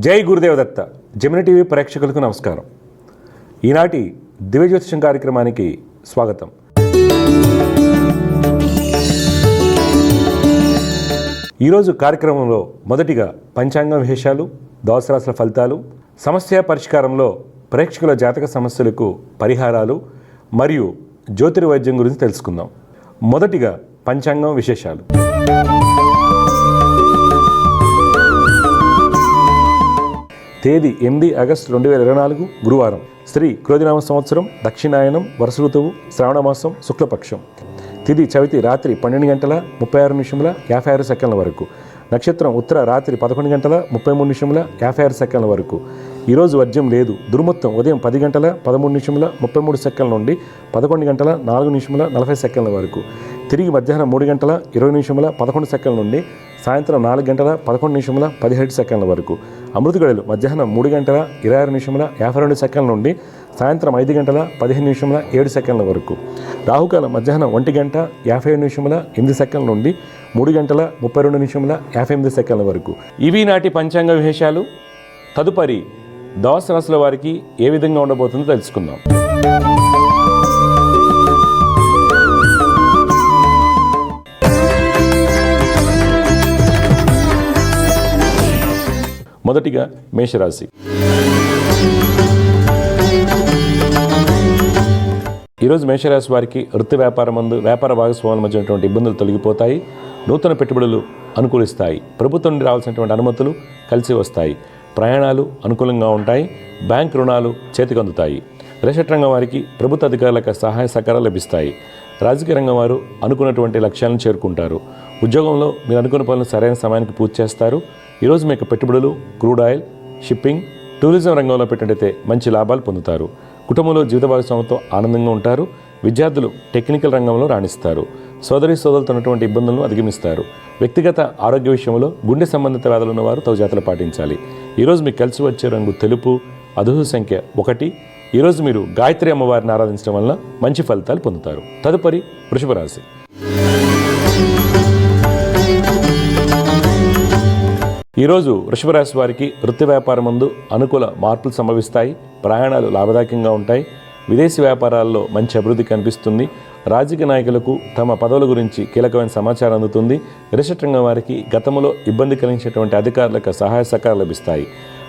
జై Gurudev Datta Gemini TV ప్రేక్షకులకు నమస్కారం. ఈనాటి దివ్య జ్యోతిషం కార్యక్రమానికి స్వాగతం. ఈరోజు కార్యక్రమంలో మొదటిగా పంచాంగం విశేషాలు, ద్వాదశ రాశుల ఫలితాలు, సమస్య పరిష్కారంలో ప్రేక్షకుల జాతక సమస్యలకు పరిహారాలు మరియు జ్యోతిర్వైద్యం గురించి తెలుసుకుందాం. మొదటిగా పంచాంగం విశేషాలు. తేదీ 8 ఆగస్టు 2024 గురువారం. శ్రీ క్రోధినామ సంవత్సరం, దక్షిణాయనం, వర్ష ఋతువు, శ్రావణమాసం, శుక్లపక్షం. తిథి చవితి రాత్రి 12:56 వరకు. నక్షత్రం ఉత్తర రాత్రి 11:33 వరకు. ఈరోజు వర్జ్యం లేదు. దుర్ముహూర్తం ఉదయం 10:13 నుండి 11:04 వరకు. తిరిగి మధ్యాహ్నం 3:20 నుండి సాయంత్రం 4:11 వరకు. అమృత గడియలు మధ్యాహ్నం 3:26 నుండి సాయంత్రం 5:15 వరకు. రాహుకాలం మధ్యాహ్నం 1:57 నుండి 3:32 వరకు. ఇవి నాటి పంచాంగ విశేషాలు. తదుపరి ద్వాదశ రాశుల వారికి ఏ విధంగా ఉండబోతుందో తెలుసుకుందాం. మొదటిగా మేషరాశి. ఈరోజు మేషరాశి వారికి వృత్తి వ్యాపారమందు వ్యాపార భాగస్వాముల మధ్య ఉన్నటువంటి ఇబ్బందులు తొలగిపోతాయి. నూతన పెట్టుబడులు అనుకూలిస్తాయి. ప్రభుత్వం నుండి రావాల్సినటువంటి అనుమతులు కలిసి వస్తాయి. ప్రయాణాలు అనుకూలంగా ఉంటాయి. బ్యాంక్ రుణాలు చేతికి అందుతాయి. రేషన్ రంగం వారికి ప్రభుత్వ అధికారులకు సహాయ సహకారాలు లభిస్తాయి. రాజకీయ రంగం వారు అనుకున్నటువంటి లక్ష్యాలను చేరుకుంటారు. ఉద్యోగంలో మీరు అనుకున్న పనులు సరైన సమయానికి పూర్తి చేస్తారు. ఈరోజు మీకు పెట్టుబడులు, క్రూడ్ ఆయిల్, షిప్పింగ్, టూరిజం రంగంలో పెట్టినట్టయితే మంచి లాభాలు పొందుతారు. కుటుంబంలో జీవిత భాగస్వామితో ఆనందంగా ఉంటారు. విద్యార్థులు టెక్నికల్ రంగంలో రాణిస్తారు. సోదరులతో ఉన్నటువంటి ఇబ్బందులను అధిగమిస్తారు. వ్యక్తిగత ఆరోగ్య విషయంలో గుండె సంబంధిత వ్యాధులు ఉన్నవారు తగు జాగ్రత్తలు పాటించాలి. ఈరోజు మీకు కలిసి వచ్చే రంగు తెలుపు. అదృష్ట సంఖ్య 1. ఈరోజు మీరు గాయత్రి అమ్మవారిని ఆరాధించడం వల్ల మంచి ఫలితాలు పొందుతారు. తదుపరి వృషభ రాశి. ఈరోజు వృషభ రాశి వారికి వృత్తి వ్యాపారమందు అనుకూల మార్పులు సంభవిస్తాయి. ప్రయాణాలు లాభదాయకంగా ఉంటాయి. విదేశీ వ్యాపారాల్లో మంచి అభివృద్ధి కనిపిస్తుంది. రాజకీయ నాయకులకు తమ పదవుల గురించి కీలకమైన సమాచారం అందుతుంది. రిసెట్ రంగం వారికి గతంలో ఇబ్బంది కలిగించేటువంటి అధికారులకు సహాయ సహకారాలు లభిస్తాయి.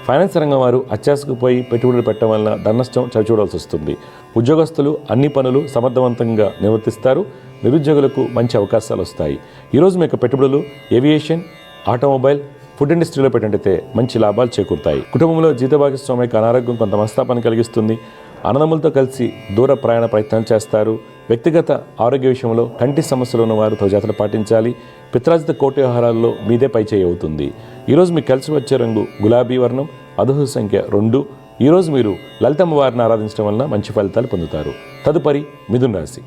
ఫైనాన్స్ రంగం వారు అత్యాశకు పోయి పెట్టుబడులు పెట్టడం వల్ల ధననష్టం చవిచూడాల్సి వస్తుంది. ఉద్యోగస్తులు అన్ని పనులు సమర్థవంతంగా నిర్వర్తిస్తారు. నిరుద్యోగులకు మంచి అవకాశాలు వస్తాయి. ఈరోజు మీకు పెట్టుబడులు ఏవియేషన్, ఆటోమొబైల్, ఫుడ్ ఇండస్ట్రీలో పెట్టినట్టయితే మంచి లాభాలు చేకూరుతాయి. కుటుంబంలో జీవిత భాగస్వామికి అనారోగ్యం కొంత మనస్తాపాన్ని కలిగిస్తుంది. అన్నదమ్ములతో కలిసి దూర ప్రయాణ ప్రయత్నాలు చేస్తారు. వ్యక్తిగత ఆరోగ్య విషయంలో కంటి సమస్యలు ఉన్నవారు తగు జాగ్రత్తలు పాటించాలి. పిత్రాజిత కోటి వ్యవహారాల్లో మీదే పైచేయి అవుతుంది. ఈరోజు మీకు కలిసి వచ్చే రంగు గులాబీ వర్ణం. అదృష్ట సంఖ్య 2. ఈరోజు మీరు లలితమ్మ వారిని ఆరాధించడం వలన మంచి ఫలితాలు పొందుతారు. తదుపరి మిథున రాశి.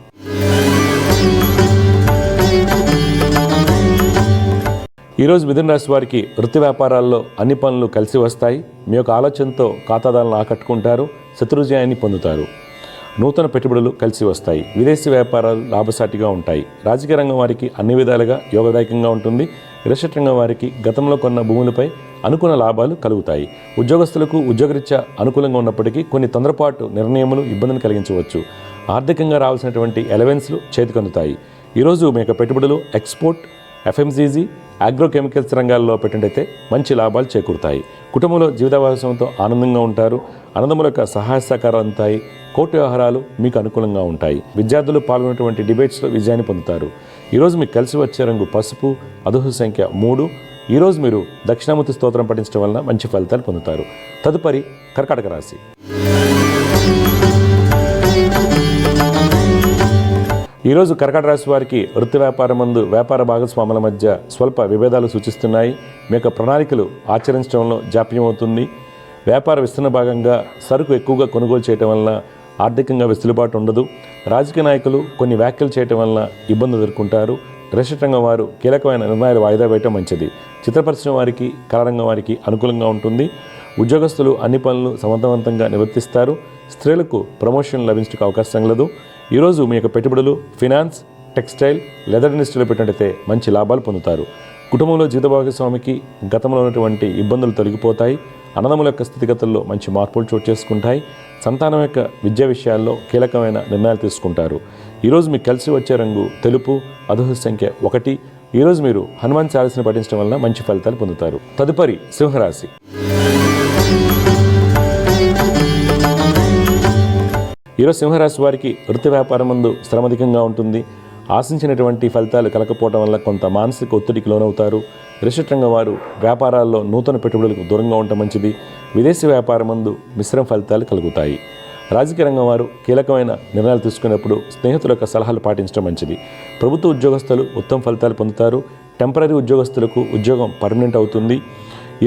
ఈరోజు మిథున రాశి వారికి వృత్తి వ్యాపారాల్లో అన్ని పనులు కలిసి వస్తాయి. మీ యొక్క ఆలోచనతో ఖాతాదారులను ఆకట్టుకుంటారు. శత్రుజయాన్ని పొందుతారు. నూతన పెట్టుబడులు కలిసి వస్తాయి. విదేశీ వ్యాపారాలు లాభసాటిగా ఉంటాయి. రాజకీయ రంగం వారికి అన్ని విధాలుగా యోగదాయకంగా ఉంటుంది. రిసెట్ రంగం వారికి గతంలో కొన్న భూములపై అనుకున్న లాభాలు కలుగుతాయి. ఉద్యోగస్తులకు ఉద్యోగరీత్యా అనుకూలంగా ఉన్నప్పటికీ కొన్ని తొందరపాటు నిర్ణయములు ఇబ్బందిని కలిగించవచ్చు. ఆర్థికంగా రావాల్సినటువంటి ఎలవెన్స్లు చేతికందుతాయి. ఈరోజు మీ యొక్క పెట్టుబడులు ఎక్స్పోర్ట్, ఎఫ్ఎంసీజీ, అగ్రోకెమికల్స్ రంగాల్లో పెట్టినట్టయితే మంచి లాభాలు చేకూరుతాయి. కుటుంబంలో జీవిత భాగస్వామితో ఆనందంగా ఉంటారు. అన్నదమ్ముల యొక్క సహాయ సహకారాలు అందుతాయి. కోర్టు వ్యవహారాలు మీకు అనుకూలంగా ఉంటాయి. విద్యార్థులు పాల్గొన్నటువంటి డిబేట్స్లో విజయాన్ని పొందుతారు. ఈరోజు మీకు కలిసి వచ్చే రంగు పసుపు. అదృష్ట సంఖ్య 3. ఈరోజు మీరు దక్షిణామూర్తి స్తోత్రం పఠించడం వలన మంచి ఫలితాలు పొందుతారు. తదుపరి కర్కాటక రాశి. ఈరోజు కర్కాటక రాశి వారికి వృత్తి వ్యాపారమందు వ్యాపార భాగస్వాముల మధ్య స్వల్ప విభేదాలు సూచిస్తున్నాయి. మీ యొక్క ప్రణాళికలు ఆచరించడంలో జాప్యం అవుతుంది. వ్యాపార విస్తరణ భాగంగా సరుకు ఎక్కువగా కొనుగోలు చేయడం వలన ఆర్థికంగా వెసులుబాటు ఉండదు. రాజకీయ నాయకులు కొన్ని వ్యాఖ్యలు చేయడం వలన ఇబ్బంది ఎదుర్కొంటారు. రేషన్ రంగం వారు కీలకమైన నిర్ణయాలు వాయిదా వేయటం మంచిది. చిత్ర పరిశ్రమ వారికి, కళారంగం వారికి అనుకూలంగా ఉంటుంది. ఉద్యోగస్తులు అన్ని పనులు సమర్థవంతంగా నిర్వర్తిస్తారు. స్త్రీలకు ప్రమోషన్ లభించడానికి అవకాశం లేదు. ఈరోజు మీ యొక్క పెట్టుబడులు ఫినాన్స్, టెక్స్టైల్, లెదర్ ఇండస్ట్రీలో పెట్టినట్టయితే మంచి లాభాలు పొందుతారు. కుటుంబంలో జీవిత భాగస్వామికి గతంలో ఉన్నటువంటి ఇబ్బందులు తొలగిపోతాయి. అన్నదమ్ముల యొక్క స్థితిగతుల్లో మంచి మార్పులు చోటు చేసుకుంటాయి. సంతానం యొక్క విద్యా విషయాల్లో కీలకమైన నిర్ణయాలు తీసుకుంటారు. ఈరోజు మీకు కలిసి వచ్చే రంగు తెలుపు, అదృష్ట సంఖ్య 1. ఈరోజు మీరు హనుమాన్ చాలీసాను పఠించడం వలన మంచి ఫలితాలు పొందుతారు. తదుపరి సింహరాశి. ఈరోజు సింహరాశి వారికి వృత్తి వ్యాపారం ముందు శ్రమధికంగా ఉంటుంది. ఆశించినటువంటి ఫలితాలు కలకపోవడం వల్ల కొంత మానసిక ఒత్తిడికి లోనవుతారు. రిజిస్టర్ రంగం వారు వ్యాపారాల్లో నూతన పెట్టుబడులకు దూరంగా ఉండటం మంచిది. విదేశీ వ్యాపారం ముందు మిశ్రమ ఫలితాలు కలుగుతాయి. రాజకీయ రంగం వారు కీలకమైన నిర్ణయాలు తీసుకునేప్పుడు స్నేహితుల యొక్క సలహాలు పాటించడం మంచిది. ప్రభుత్వ ఉద్యోగస్తులు ఉత్తమ ఫలితాలు పొందుతారు. టెంపరీ ఉద్యోగస్తులకు ఉద్యోగం పర్మనెంట్ అవుతుంది.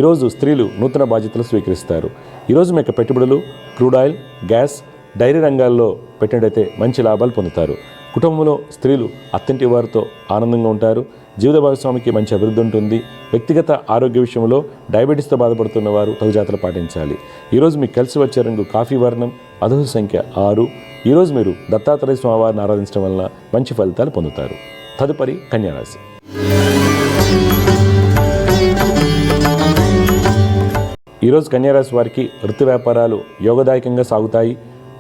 ఈరోజు స్త్రీలు నూతన బాధ్యతలు స్వీకరిస్తారు. ఈరోజు మీ యొక్క పెట్టుబడులు క్రూడ్ ఆయిల్, గ్యాస్, డైరీ రంగాల్లో పెట్టినట్టయితే మంచి లాభాలు పొందుతారు. కుటుంబంలో స్త్రీలు అత్తింటి వారితో ఆనందంగా ఉంటారు. జీవిత భాగస్వామికి మంచి అభివృద్ధి ఉంటుంది. వ్యక్తిగత ఆరోగ్య విషయంలో డయాబెటీస్తో బాధపడుతున్న వారు తగు జాగ్రత్తలు పాటించాలి. ఈరోజు మీకు కలిసి వచ్చే రంగు కాఫీ వర్ణం, అదృష్ట సంఖ్య 6. ఈరోజు మీరు దత్తాత్రేయ స్వామివారిని ఆరాధించడం వల్ల మంచి ఫలితాలు పొందుతారు. తదుపరి కన్యారాశి. ఈరోజు కన్యారాశి వారికి వృత్తి వ్యాపారాలు యోగదాయకంగా సాగుతాయి.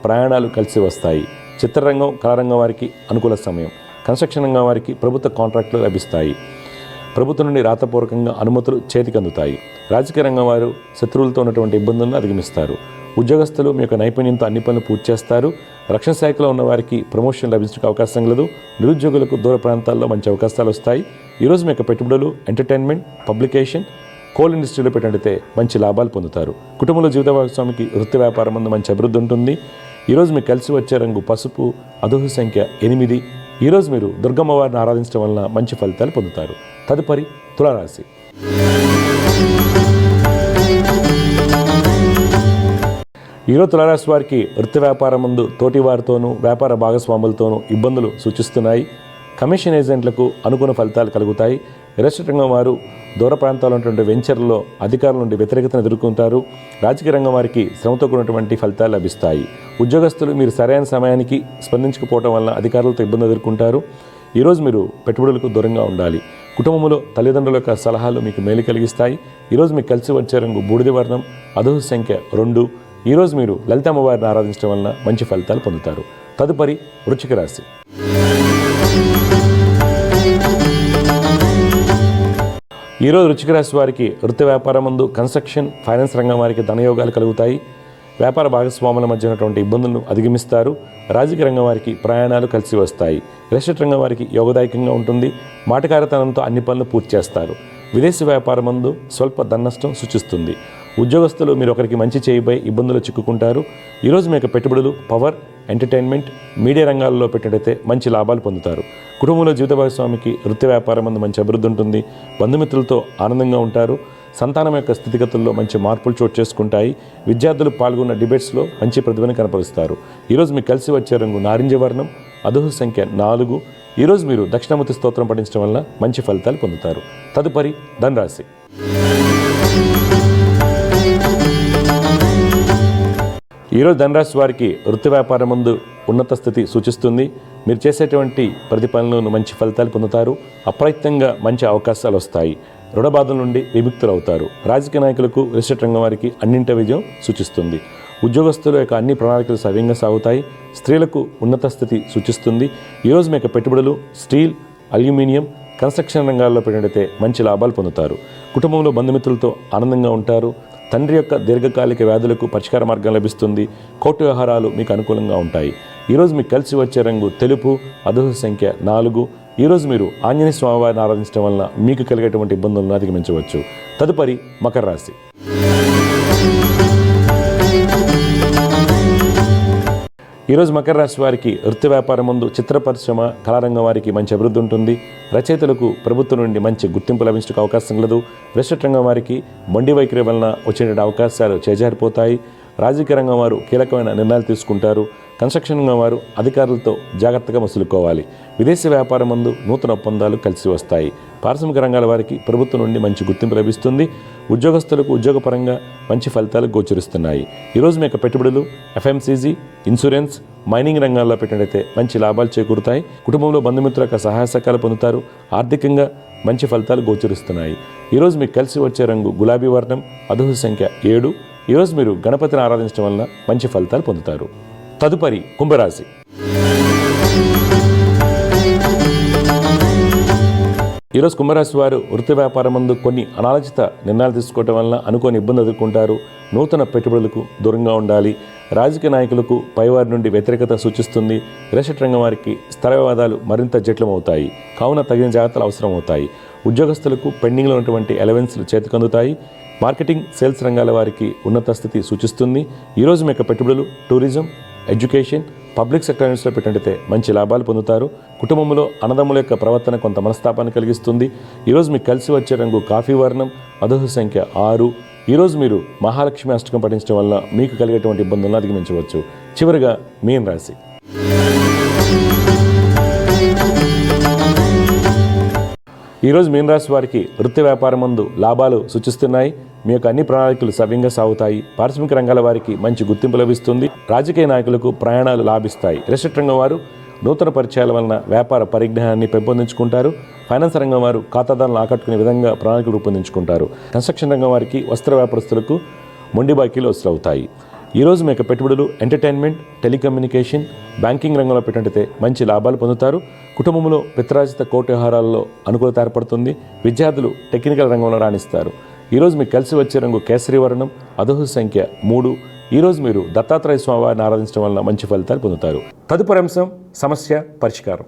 ప్రయాణాలు కలిసి వస్తాయి. చిత్రరంగం, కళారంగం వారికి అనుకూల సమయం. కన్స్ట్రక్షన్ రంగం వారికి ప్రభుత్వ కాంట్రాక్టులు లభిస్తాయి. ప్రభుత్వం నుండి రాతపూర్వకంగా అనుమతులు చేతికి అందుతాయి. రాజకీయ రంగం వారు శత్రువులతో ఉన్నటువంటి ఇబ్బందులను అధిగమిస్తారు. ఉద్యోగస్తులు మీ యొక్క నైపుణ్యంతో అన్ని పనులు పూర్తి చేస్తారు. రక్షణ శాఖలో ఉన్న వారికి ప్రమోషన్ లభించడానికి అవకాశం కలదు. నిరుద్యోగులకు దూర ప్రాంతాల్లో మంచి అవకాశాలు వస్తాయి. ఈరోజు మీ యొక్క పెట్టుబడులు ఎంటర్టైన్మెంట్, పబ్లికేషన్, కోల్ ఇండస్ట్రీలో పెట్టినట్టయితే మంచి లాభాలు పొందుతారు. కుటుంబంలో జీవిత భాగస్వామికి వృత్తి వ్యాపారం ముందు మంచి అభివృద్ధి ఉంటుంది. ఈరోజు మీకు కలిసి వచ్చే రంగు పసుపు, అదృష్ట సంఖ్య 8. ఈరోజు మీరు దుర్గమ్మ వారిని ఆరాధించడం వలన మంచి ఫలితాలు పొందుతారు. తదుపరి తులారాశి. ఈరోజు తులారాశి వారికి వృత్తి వ్యాపారం ముందు తోటి వారితోనూ వ్యాపార భాగస్వాములతోనూ ఇబ్బందులు సూచిస్తున్నాయి. కమిషన్ ఏజెంట్లకు అనుకూల ఫలితాలు కలుగుతాయి. రిజిస్టర్ రంగం వారు దూర ప్రాంతాల్లో ఉన్నటువంటి వెంచర్లలో అధికారుల నుండి వ్యతిరేకతను ఎదుర్కొంటారు. రాజకీయ రంగం వారికి శ్రమతో కూడినటువంటి ఫలితాలు లభిస్తాయి. ఉద్యోగస్తులు మీరు సరైన సమయానికి స్పందించకపోవడం వల్ల అధికారులతో ఇబ్బంది ఎదుర్కొంటారు. ఈరోజు మీరు పెట్టుబడులకు దూరంగా ఉండాలి. కుటుంబంలో తల్లిదండ్రుల యొక్క సలహాలు మీకు మేలు కలిగిస్తాయి. ఈరోజు మీకు కలిసి వచ్చే రంగు బూడిద వర్ణం, అదృష్ట సంఖ్య 2. ఈరోజు మీరు లలితమ్మ వారిని ఆరాధించడం వలన మంచి ఫలితాలు పొందుతారు. తదుపరి వృశ్చిక రాశి. ఈరోజు వృశ్చిక రాశి వారికి వృత్తి వ్యాపారం ముందు కన్స్ట్రక్షన్, ఫైనాన్స్ రంగం వారికి ధనయోగాలు కలుగుతాయి. వ్యాపార భాగస్వాముల మధ్య ఉన్నటువంటి ఇబ్బందులను అధిగమిస్తారు. రాజకీయ రంగం వారికి ప్రయాణాలు కలిసి వస్తాయి. రిజిస్టర్ రంగం వారికి యోగదాయకంగా ఉంటుంది. మాటకారితనంతో అన్ని పనులు పూర్తి చేస్తారు. విదేశీ వ్యాపారం ముందు స్వల్ప ధననష్టం సూచిస్తుంది. ఉద్యోగస్తులు మీరు ఒకరికి మంచి చేయబోయి ఇబ్బందులు చిక్కుకుంటారు. ఈరోజు మీ యొక్క పెట్టుబడులు పవర్, ఎంటర్టైన్మెంట్, మీడియా రంగాల్లో పెట్టినట్టయితే మంచి లాభాలు పొందుతారు. కుటుంబంలో జీవిత భాగస్వామికి వృత్తి వ్యాపారం ముందు మంచి అభివృద్ధి ఉంటుంది. బంధుమిత్రులతో ఆనందంగా ఉంటారు. సంతానం యొక్క స్థితిగతుల్లో మంచి మార్పులు చోటు చేసుకుంటాయి. విద్యార్థులు పాల్గొన్న డిబేట్స్లో మంచి ప్రతిభను కనపరుస్తారు. ఈరోజు మీకు కలిసి వచ్చే రంగు నారింజ వర్ణం, అదృష్ట సంఖ్య 4. ఈరోజు మీరు దక్షిణామూర్తి స్తోత్రం పఠించడం వల్ల మంచి ఫలితాలు పొందుతారు. తదుపరి ధనురాశి. ఈరోజు ధనురాశి వారికి వృత్తి వ్యాపారం ముందు ఉన్నత స్థితి సూచిస్తుంది. మీరు చేసేటువంటి ప్రతి పనులను మంచి ఫలితాలు పొందుతారు. అప్రయత్నంగా మంచి అవకాశాలు వస్తాయి. రుణ బాధల నుండి విముక్తులు అవుతారు. రాజకీయ నాయకులకు, రిజిస్టర్ రంగం వారికి అన్నింటి విజయం సూచిస్తుంది. ఉద్యోగస్తుల యొక్క అన్ని ప్రణాళికలు సవ్యంగా సాగుతాయి. స్త్రీలకు ఉన్నత స్థితి సూచిస్తుంది. ఈరోజు మీ యొక్క పెట్టుబడులు స్టీల్, అల్యూమినియం, కన్స్ట్రక్షన్ రంగాల్లో పెట్టినట్టయితే మంచి లాభాలు పొందుతారు. కుటుంబంలో బంధుమిత్రులతో ఆనందంగా ఉంటారు. తండ్రి యొక్క దీర్ఘకాలిక వ్యాధులకు పరిష్కార మార్గం లభిస్తుంది. కోర్టు వ్యవహారాలు మీకు అనుకూలంగా ఉంటాయి. ఈరోజు మీకు కలిసి వచ్చే రంగు తెలుపు, అదృష్ట సంఖ్య 4. ఈరోజు మీరు ఆంజనేయ స్వామివారిని ఆరాధించడం వలన మీకు కలిగేటువంటి ఇబ్బందులను అధిగమించవచ్చు. తదుపరి మకర రాశి. ఈరోజు మకర రాశి వారికి వృత్తి వ్యాపారం ముందు చిత్ర పరిశ్రమ, కళారంగం వారికి మంచి అభివృద్ధి ఉంటుంది. రచయితలకు ప్రభుత్వం నుండి మంచి గుర్తింపు లభించడానికి అవకాశం కలదు. రిజిస్టర్ రంగం వారికి మొండి వైఖరి వలన వచ్చే అవకాశాలు చేజారిపోతాయి. రాజకీయ రంగం వారు కీలకమైన నిర్ణయాలు తీసుకుంటారు. కన్స్ట్రక్షన్ రంగం వారు అధికారులతో జాగ్రత్తగా మసులుకోవాలి. విదేశీ వ్యాపారం ముందు నూతన ఒప్పందాలు కలిసి వస్తాయి. పారిశ్రామిక రంగాల వారికి ప్రభుత్వం నుండి మంచి గుర్తింపు లభిస్తుంది. ఉద్యోగస్తులకు ఉద్యోగపరంగా మంచి ఫలితాలు గోచరిస్తున్నాయి. ఈరోజు మీ యొక్క పెట్టుబడులు ఎఫ్ఎంసీజీ, ఇన్సూరెన్స్, మైనింగ్ రంగాల్లో పెట్టినట్టయితే మంచి లాభాలు చేకూరుతాయి. కుటుంబంలో బంధుమిత్రుల యొక్క సహాయ సహకారాలు పొందుతారు. ఆర్థికంగా మంచి ఫలితాలు గోచరిస్తున్నాయి. ఈరోజు మీకు కలిసి వచ్చే రంగు గులాబీ వర్ణం, అదృష్ట సంఖ్య 7. ఈరోజు మీరు గణపతిని ఆరాధించడం వలన మంచి ఫలితాలు పొందుతారు. తదుపరి కుంభరాశి. ఈరోజు కుంభరాశి వారు వృత్తి వ్యాపారం ముందు కొన్ని అనాలోచిత నిర్ణయాలు తీసుకోవడం వలన అనుకోని ఇబ్బంది ఎదుర్కొంటారు. నూతన పెట్టుబడులకు దూరంగా ఉండాలి. రాజకీయ నాయకులకు పైవారి నుండి వ్యతిరేకత సూచిస్తుంది. రియల్ ఎస్టేట్ రంగం వారికి స్థల వివాదాలు మరింత జటిలమవుతాయి. కావున తగిన జాగ్రత్తలు అవసరం అవుతాయి. ఉద్యోగస్తులకు పెండింగ్లో ఉన్నటువంటి అలవెన్స్లు చేతికందుతాయి. మార్కెటింగ్, సేల్స్ రంగాల వారికి ఉన్నత స్థితి సూచిస్తుంది. ఈరోజు మీ యొక్క పెట్టుబడులు టూరిజం, ఎడ్యుకేషన్, పబ్లిక్ సెక్టర్ యూనిట్స్లో పెట్టినట్టయితే మంచి లాభాలు పొందుతారు. కుటుంబంలో అన్నదమ్ముల యొక్క ప్రవర్తన కొంత మనస్తాపాన్ని కలిగిస్తుంది. ఈరోజు మీకు కలిసి వచ్చే రంగు కాఫీ వర్ణం, అదృష్ట సంఖ్య 6. ఈరోజు మీరు మహాలక్ష్మి అష్టకం పఠించడం వల్ల మీకు కలిగేటువంటి ఇబ్బందులను అధిగమించవచ్చు. చివరిగా మీన రాశి. ఈరోజు మీన రాశి వారికి వృత్తి వ్యాపారం ముందు లాభాలు సూచిస్తున్నాయి. మీ యొక్క అన్ని ప్రణాళికలు సవ్యంగా సాగుతాయి. పారిశ్రామిక రంగాల వారికి మంచి గుర్తింపు లభిస్తుంది. రాజకీయ నాయకులకు ప్రయాణాలు లాభిస్తాయి. రియల్ ఎస్టేట్ రంగం వారు నూతన పరిచయాల వలన వ్యాపార పరిజ్ఞానాన్ని పెంపొందించుకుంటారు. ఫైనాన్స్ రంగం వారు ఖాతాదారులను ఆకట్టుకునే విధంగా ప్రణాళికలు రూపొందించుకుంటారు. కన్స్ట్రక్షన్ రంగం వారికి వస్త్ర వ్యాపారస్తులకు మొండి బాకీలు వసూలవుతాయి. ఈరోజు మీ యొక్క పెట్టుబడులు ఎంటర్టైన్మెంట్, టెలికమ్యూనికేషన్, బ్యాంకింగ్ రంగంలో పెట్టినట్టయితే మంచి లాభాలు పొందుతారు. కుటుంబంలో పిత్రార్జిత కోర్టు వ్యవహారాల్లో అనుకూలత ఏర్పడుతుంది. విద్యార్థులు టెక్నికల్ రంగంలో రాణిస్తారు. ఈరోజు మీకు కలిసి వచ్చే రంగు కేసరి వర్ణం, అదృష్ట సంఖ్య 3. ఈరోజు మీరు దత్తాత్రేయ స్వామివారిని ఆరాధించడం వలన మంచి ఫలితాలు పొందుతారు. తదుపరి అంశం సమస్య పరిష్కారం.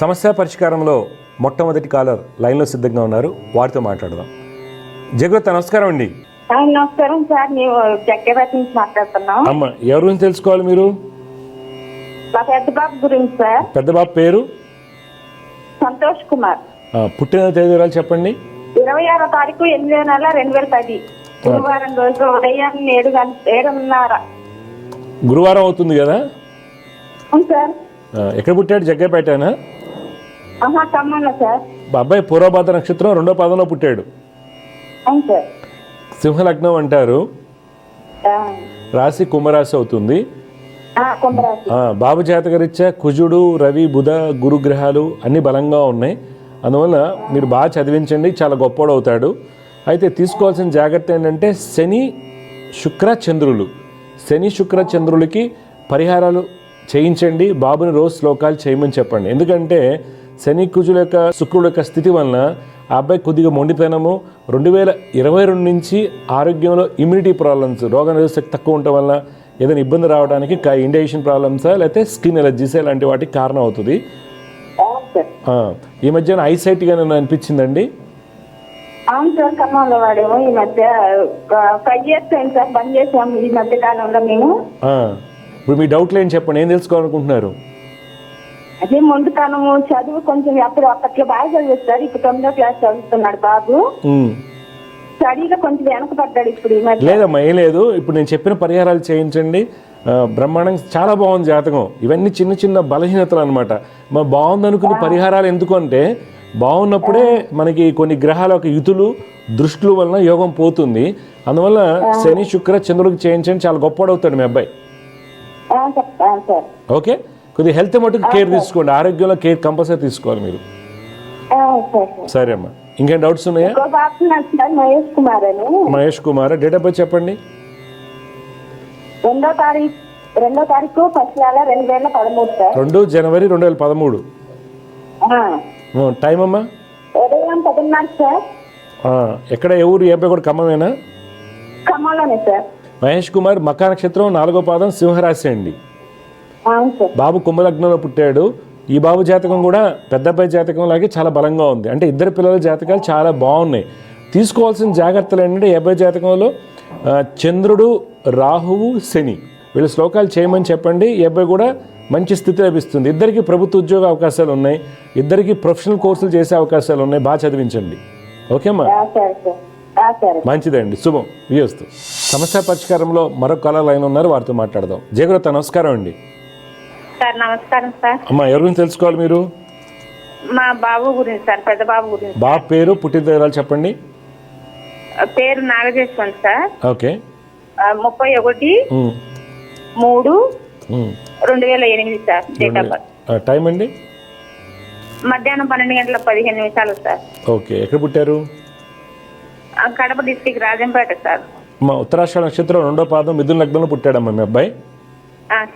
సమస్య పరిష్కారంలో మొట్టమొదటి కాలర్ లైన్లో సిద్ధంగా ఉన్నారు. వారితో మాట్లాడదాం. జగత నమస్కారం అండి. నమస్కారం సార్, మేము చక్రవర్తి నుంచి మాట్లాడుతున్నాం. అమ్మ, ఎవరి గురించి తెలుసుకోవాలి మీరు? మా పెద్ద బాబు గురించి సార్. పెద్ద బాబు పేరు? సంతోష్ కుమార్. పుట్టిన తేదీ చెప్పండి. 26వ తారీఖు 8వ నెల 2010 గురువారం రోజు ఉదయం 7:30. గురువారం అవుతుంది కదా? అవును సార్. ఎక్కడ పుట్టాడు? జగ్గపేటనా? ఖమ్మంలో సార్. అబ్బాయి పూర్వభాద్ర నక్షత్రం 2వ పాదంలో పుట్టాడు. అవును సార్. సింహలగ్నం అంటారు. రాశి కుంభరాశి అవుతుంది. బాబు జాతకరీత్యా కుజుడు, రవి, బుధ, గురుగ్రహాలు అన్ని బలంగా ఉన్నాయి. అందువల్ల మీరు బాగా చదివించండి, చాలా గొప్పోడు అవుతాడు. అయితే తీసుకోవాల్సిన జాగ్రత్త ఏంటంటే శని, శుక్ర, చంద్రులు. శని, శుక్ర, చంద్రులకి పరిహారాలు చేయించండి. బాబుని రోజు శ్లోకాలు చేయమని చెప్పండి. ఎందుకంటే శని, కుజుల యొక్క, శుక్రుల యొక్క స్థితి వలన ఆ అబ్బాయి కొద్దిగా మొండితనము, 2022 నుంచి ఆరోగ్యంలో ఇమ్యూనిటీ ప్రాబ్లమ్స్, రోగనిరోధక శక్తి తక్కువ ఉండటం వల్ల ఏదైనా ఇబ్బంది రావడానికి ఇండైజెషన్ ప్రాబ్లమ్సా లేకపోతే స్కిన్ ఎలర్జీస్ ఇలాంటి వాటికి కారణం అవుతుంది. ఈ మధ్యన ఐసైట్ గా నన్ను అనిపించిందండి. అవును సార్, ఖమ్మంలో వాడేమో ఈ మధ్య 5 years అయింది సార్, బంద్ చేసాము ఈ మధ్య కాలంలో మేము. ఇప్పుడు మీ డౌట్లు ఏం చెప్పండి, ఏం తెలుసుకోవాలనుకుంటున్నారు? అదే మొండుతనము, చదువు కొంచెం అప్పట్లో బాగా చదివిస్తారు. ఇప్పుడు 9వ క్లాస్ చదువుతున్నాడు బాబు. స్టడీలో కొంచెం వెనకబడ్డాడు ఇప్పుడు ఈ మధ్య. లేదమ్మా, ఏం లేదు. ఇప్పుడు నేను చెప్పిన పరిహారాలు చేయించండి. బ్రహ్మాండంగా చాలా బాగుంది జాతకం. ఇవన్నీ చిన్న చిన్న బలహీనతలు అనమాట. మా బాగుందనుకున్న పరిహారాలు ఎందుకు అంటే, బాగున్నప్పుడే మనకి కొన్ని గ్రహాల యొక్క యుతులు, దృష్టిల వలన యోగం పోతుంది. అందువల్ల శని, శుక్ర, చంద్రుడికి చేయించండి, చాలా గొప్పడవుతాడు మీ అబ్బాయి. ఓకే, కొద్దిగా హెల్త్ మటుకు కేర్ తీసుకోండి. ఆరోగ్యంలో కేర్ కంపల్సరీ తీసుకోవాలి మీరు. సరే అమ్మా, ఇంకేం డౌట్స్ ఉన్నాయా? మహేష్ కుమార్ అని. Mahesh Kumar, date of birth చెప్పండి. 2వ తారీఖు 1st నెల 2013 సార్. 2 జనవరి 2013. టైం అమ్మా? ఉదయం 10:30 సార్. ఎక్కడ, ఏ ఊరు? ఏ అబ్బాయి కూడా ఖమ్మమేనా? ఖమ్మంలోనే సార్. మహేష్ కుమార్, మకా నక్షత్రం 4వ పాదం, సింహరాశి అండి. బాబు కుంభలగ్నంలో పుట్టాడు. ఈ బాబు జాతకం కూడా పెద్ద అబ్బాయి జాతకం లాగే చాలా బలంగా ఉంది. అంటే ఇద్దరు పిల్లల జాతకాలు చాలా బాగున్నాయి. తీసుకోవాల్సిన జాగ్రత్తలు ఏంటంటే, ఈ అబ్బాయి జాతకంలో చంద్రుడు, రాహువు, శని, వీళ్ళు శ్లోకాలు చేయమని చెప్పండి. ఈ అబ్బాయి కూడా మంచి స్థితి లభిస్తుంది. ఇద్దరికి ప్రభుత్వ ఉద్యోగ అవకాశాలు ఉన్నాయి. ఇద్దరికి ప్రొఫెషనల్ కోర్సులు చేసే అవకాశాలు ఉన్నాయి. బాగా చదివించండి. ఓకేమ్మా? మంచిదండి, శుభం. వియస్తు. సమస్య పరిష్కారంలో మరొక కాలర్ లైన్ ఉన్నారు, వారితో మాట్లాడదాం. జయగురత నమస్కారం అండి. సార్ నమస్కారం సార్. అమ్మా, ఎవరి గురించి తెలుసుకోవాలి మీరు? మా బాబు గురించి సార్, పెద్ద బాబు గురించి. బాబు పేరు, పుట్టిన తేదీ చెప్పండి. పేరు నాగజేశ్వన్ sir. Okay. 31/3/2010 2008 sir date of birth. Time అండి? మధ్యాహ్నం 12:15 సార్. ఓకే. ఎక్కడ పుట్టారు? Kadapa district Rajampet sir. మా ఉత్తరాషాఢ నక్షత్రం 2వ పాదం మిథున లగ్నంలో పుట్టాడమ్మా మీ అబ్బాయి.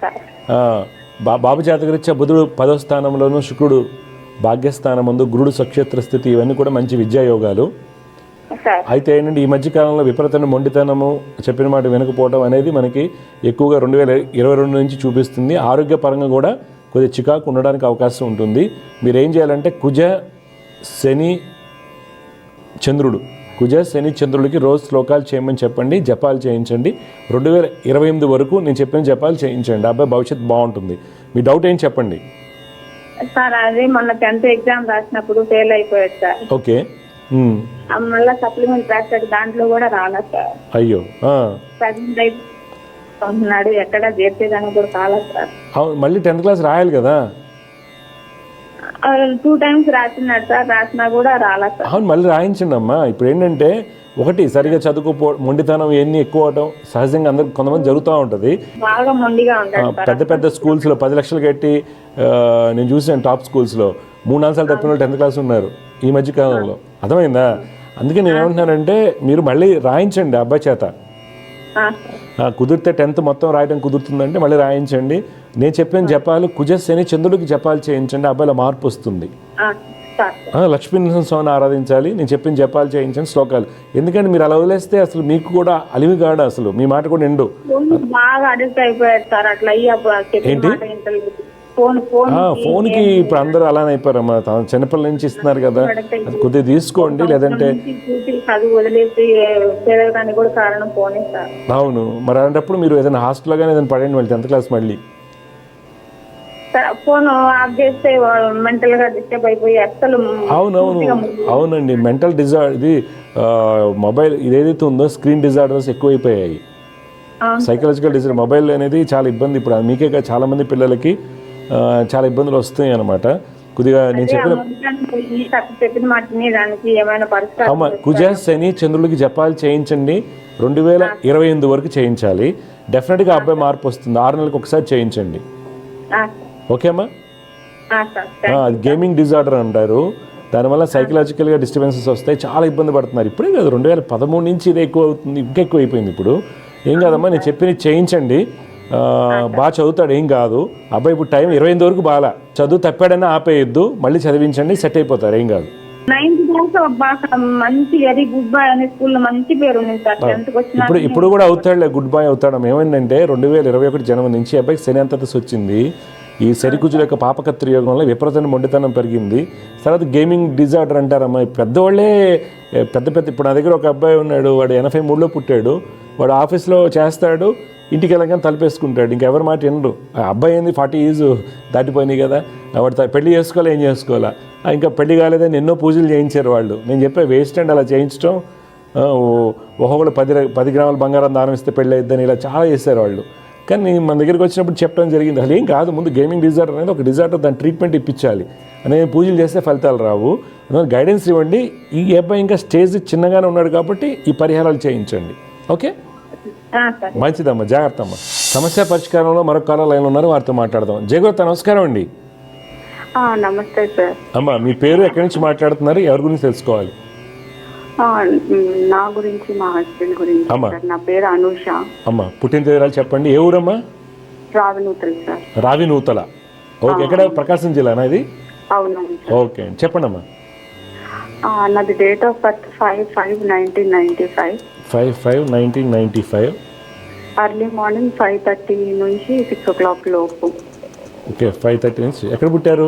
సార్ బాబు జాతకరీత్యా బుధుడు 10వ స్థానంలోను, శుక్రుడు భాగ్యస్థానమందు, గురుడు స్వక్షేత్ర స్థితి, ఇవన్నీ కూడా మంచి విద్యాయోగాలు. సార్ అయితే ఏంటంటే ఈ మధ్యకాలంలో విపరీతమైన మొండితనము, చెప్పిన మాట వినకపోవడం అనేది మనకి ఎక్కువగా 2022 నుంచి చూపిస్తుంది. ఆరోగ్యపరంగా కూడా కొద్దిగా చికాకు ఉండడానికి అవకాశం ఉంటుంది. మీరు ఏం చేయాలంటే కుజ శని చంద్రుడికి రోజు శ్లోకాలు చేయమని చెప్పండి, జపాలు చేయించండి. 2028 వరకు నేను చెప్పిన జపాలు చేయించండి. అబ్బాయి భవిష్యత్తు బాగుంటుంది. మీ డౌట్ ఏం చెప్పండి. సార్ అదే మొన్న 10th ఎగ్జామ్ రాసినప్పుడు ఫెయిల్ అయిపోయాడు సార్. ఓకే. మళ్ళీ సప్లిమెంట్ రాశాడు, దాంట్లో కూడా రాలేదు సార్. అయ్యో. ప్రజెంట్ అయిపోతున్నాడు, ఎక్కడ చేర్చేదానికి కూడా కాలేదు సార్. అవును, మళ్ళీ 10th క్లాస్ రాయాలి కదా. 2 times రాసినాడు సార్, రాసినా కూడా రాలేదు సార్. అవును, మళ్ళీ రాయించండి అమ్మా. ఇప్పుడు ఏంటంటే ఒకటి సరిగా చదువుకోపో, మొండితనం ఇవన్నీ ఎక్కువ అవటం సహజంగా అందరికి కొంతమంది జరుగుతూ ఉంటుంది. బాగా మొండిగా ఉంటాడు సార్. పెద్ద పెద్ద స్కూల్స్లో 10 లక్షలు కట్టి నేను చూసాను టాప్ స్కూల్స్లో 3-4 సార్లు తప్పిన వాళ్ళు 10th క్లాస్ ఉన్నారు ఈ మధ్యకాలంలో. అర్థమైందా? అందుకే నేను ఏమంటున్నానంటే మీరు మళ్ళీ రాయించండి అబ్బాయి చేత. కుదిరితే 10th మొత్తం రాయడం కుదురుతుందంటే మళ్ళీ రాయించండి. నేను చెప్పిన జపాలు కుజ శని చంద్రుడికి జపాలు చేయించండి, అబ్బాయిలో మార్పు వస్తుంది. లక్ష్మీనరసింహ స్వామిని ఆరాధించాలి, నేను చెప్పిన జపాలు చేయించండి, శ్లోకాలు. ఎందుకంటే మీరు అలా వదిలేస్తే అసలు మీకు కూడా అలివిగాడు, అసలు మీ మాట కూడా నిండు. బాగా అడిక్ట్ అయిపోయాడు సార్. అట్లా ఏంటి ఫోన్కి ఇప్పుడు అందరూ అలానే అయిపోయారమ్మా. చిన్నపిల్లల నుంచి ఇస్తున్నారు కదా, అది కొద్దిగా తీసుకోండి. లేదంటే అవును, మరి అలాంటప్పుడు మీరు ఏదైనా హాస్టల్లో కానీ ఏదైనా పడండి మళ్ళీ 10th క్లాస్ మళ్ళీ. ఫోన్ ఆఫ్ చేస్తే మెంటల్ గా డిస్టర్బ్ అయిపోయి అసలు. అవునండి, మెంటల్ డిజార్డర్ ఇది మొబైల్ ఇదేదైతే ఉందో స్క్రీన్ డిజార్డర్స్ ఎక్కువైపోయాయి. సైకలాజికల్ డిజార్డర్ మొబైల్ అనేది చాలా ఇబ్బంది. ఇప్పుడు మీకే కాదు చాలా మంది పిల్లలకి చాలా ఇబ్బందులు వస్తాయి అన్నమాట. కొద్దిగా నేను చెప్పిన మాటని దానికి ఏమైనా పరిస్థితి. కుజ శని చంద్రుడికి జపాలు చేయించండి. 2028 వరకు చేయించాలి. డెఫినెట్గా అబ్బాయి మార్పు వస్తుంది. 6 నెలలకు ఒకసారి చేయించండి. ఓకే అమ్మా. అది గేమింగ్ డిజార్డర్ అంటారు. దానివల్ల సైకలాజికల్గా డిస్టర్బెన్సెస్ వస్తాయి, చాలా ఇబ్బంది పడుతున్నారు. ఇప్పుడే కాదు 2013 నుంచి ఇదే ఎక్కువ అవుతుంది, ఇంకా ఎక్కువ అయిపోయింది. ఇప్పుడు ఏం కాదమ్మా, నేను చెప్పినది చేయించండి. బాగా చదువుతాడు, ఏం కాదు. అబ్బాయి ఇప్పుడు టైం 28 వరకు బాగా చదువు, తప్పాడన్నా ఆపేయద్దు, మళ్ళీ చదివించండి, సెట్ అయిపోతారు, ఏం కాదు. 9th మంచి వెరీ గుడ్ బాయ్ అనే స్కూల్లో మంచి పేరు ఉంది సార్. ఇప్పుడు కూడా అవుతాడులే, గుడ్ బాయ్ అవుతాడు. ఏమైందంటే 2021 జనవరి నుంచి అబ్బాయికి శని అంతర్దశ వచ్చింది. ఈ శనికుజుల యొక్క పాపకత్రి యోగంలో విపరీతమైన మొండితనం పెరిగింది. తర్వాత గేమింగ్ డిజార్డర్ అంటారమ్మా. పెద్దవాళ్ళే పెద్ద ఇప్పుడు నా దగ్గర ఒక అబ్బాయి ఉన్నాడు, వాడు 83లో పుట్టాడు. వాడు ఆఫీస్లో చేస్తాడు, ఇంటికి వెళ్ళగానే తలపేసుకుంటాడు, ఇంకెవరి మాట వినరు. అబ్బాయి ఏంది 40 years దాటిపోయినాయి కదా, వాడు పెళ్లి చేసుకోవాలా ఏం చేసుకోవాలా, ఇంకా పెళ్లి కాలేదని ఎన్నో పూజలు చేయించారు వాళ్ళు. నేను చెప్పే వేస్ట్ అండ్ అలా చేయించడం. ఒక్కొక్కరు 10 గ్రాముల బంగారం దానం ఇస్తే పెళ్ళి అయిద్దని ఇలా చాలా చేశారు వాళ్ళు. కానీ మన దగ్గరికి వచ్చినప్పుడు చెప్పడం జరిగింది, అసలు ఏం కాదు, ముందు గేమింగ్ డిజార్డర్ అనేది ఒక డిజార్డర్, దాని ట్రీట్మెంట్ ఇప్పించాలి. అనేది పూజలు చేస్తే ఫలితాలు రావు. అందువల్ల గైడెన్స్ ఇవ్వండి. ఈ అబ్బాయి ఇంకా స్టేజ్ చిన్నగానే ఉన్నాడు కాబట్టి ఈ పరిహారాలు చేయించండి. ఓకే, మంచిదమ్మా, జాగ్రత్త అమ్మా. సమస్య పరిష్కారంలో మరొక కాలం లైన్లో ఉన్నారు, వారితో మాట్లాడదాం. జయగోత నమస్కారం అండి. నమస్తే సార్. అమ్మా మీ పేరు, ఎక్కడి నుంచి మాట్లాడుతున్నారు, ఎవరి గురించి తెలుసుకోవాలి? నా గురించి, మా హస్బెండ్ గురించి. నా పేరు అనూష. అమ్మా పుట్టిన తేదీలు చెప్పండి. ఏ ఊరమ్మా? రావినూతల సార్. రావినూతల. ఓకే, ఎక్కడ? ప్రకాశం జిల్లానా ఇది? అవును. ఓకే, చెప్పండి అమ్మా. నాది date of birth 5/5/1995. 5/5/1995. Early morning 5:30 నుంచి 6 o'clock లోపు. ఓకే, 5:30 నుంచి. ఎక్కడ పుట్టారు?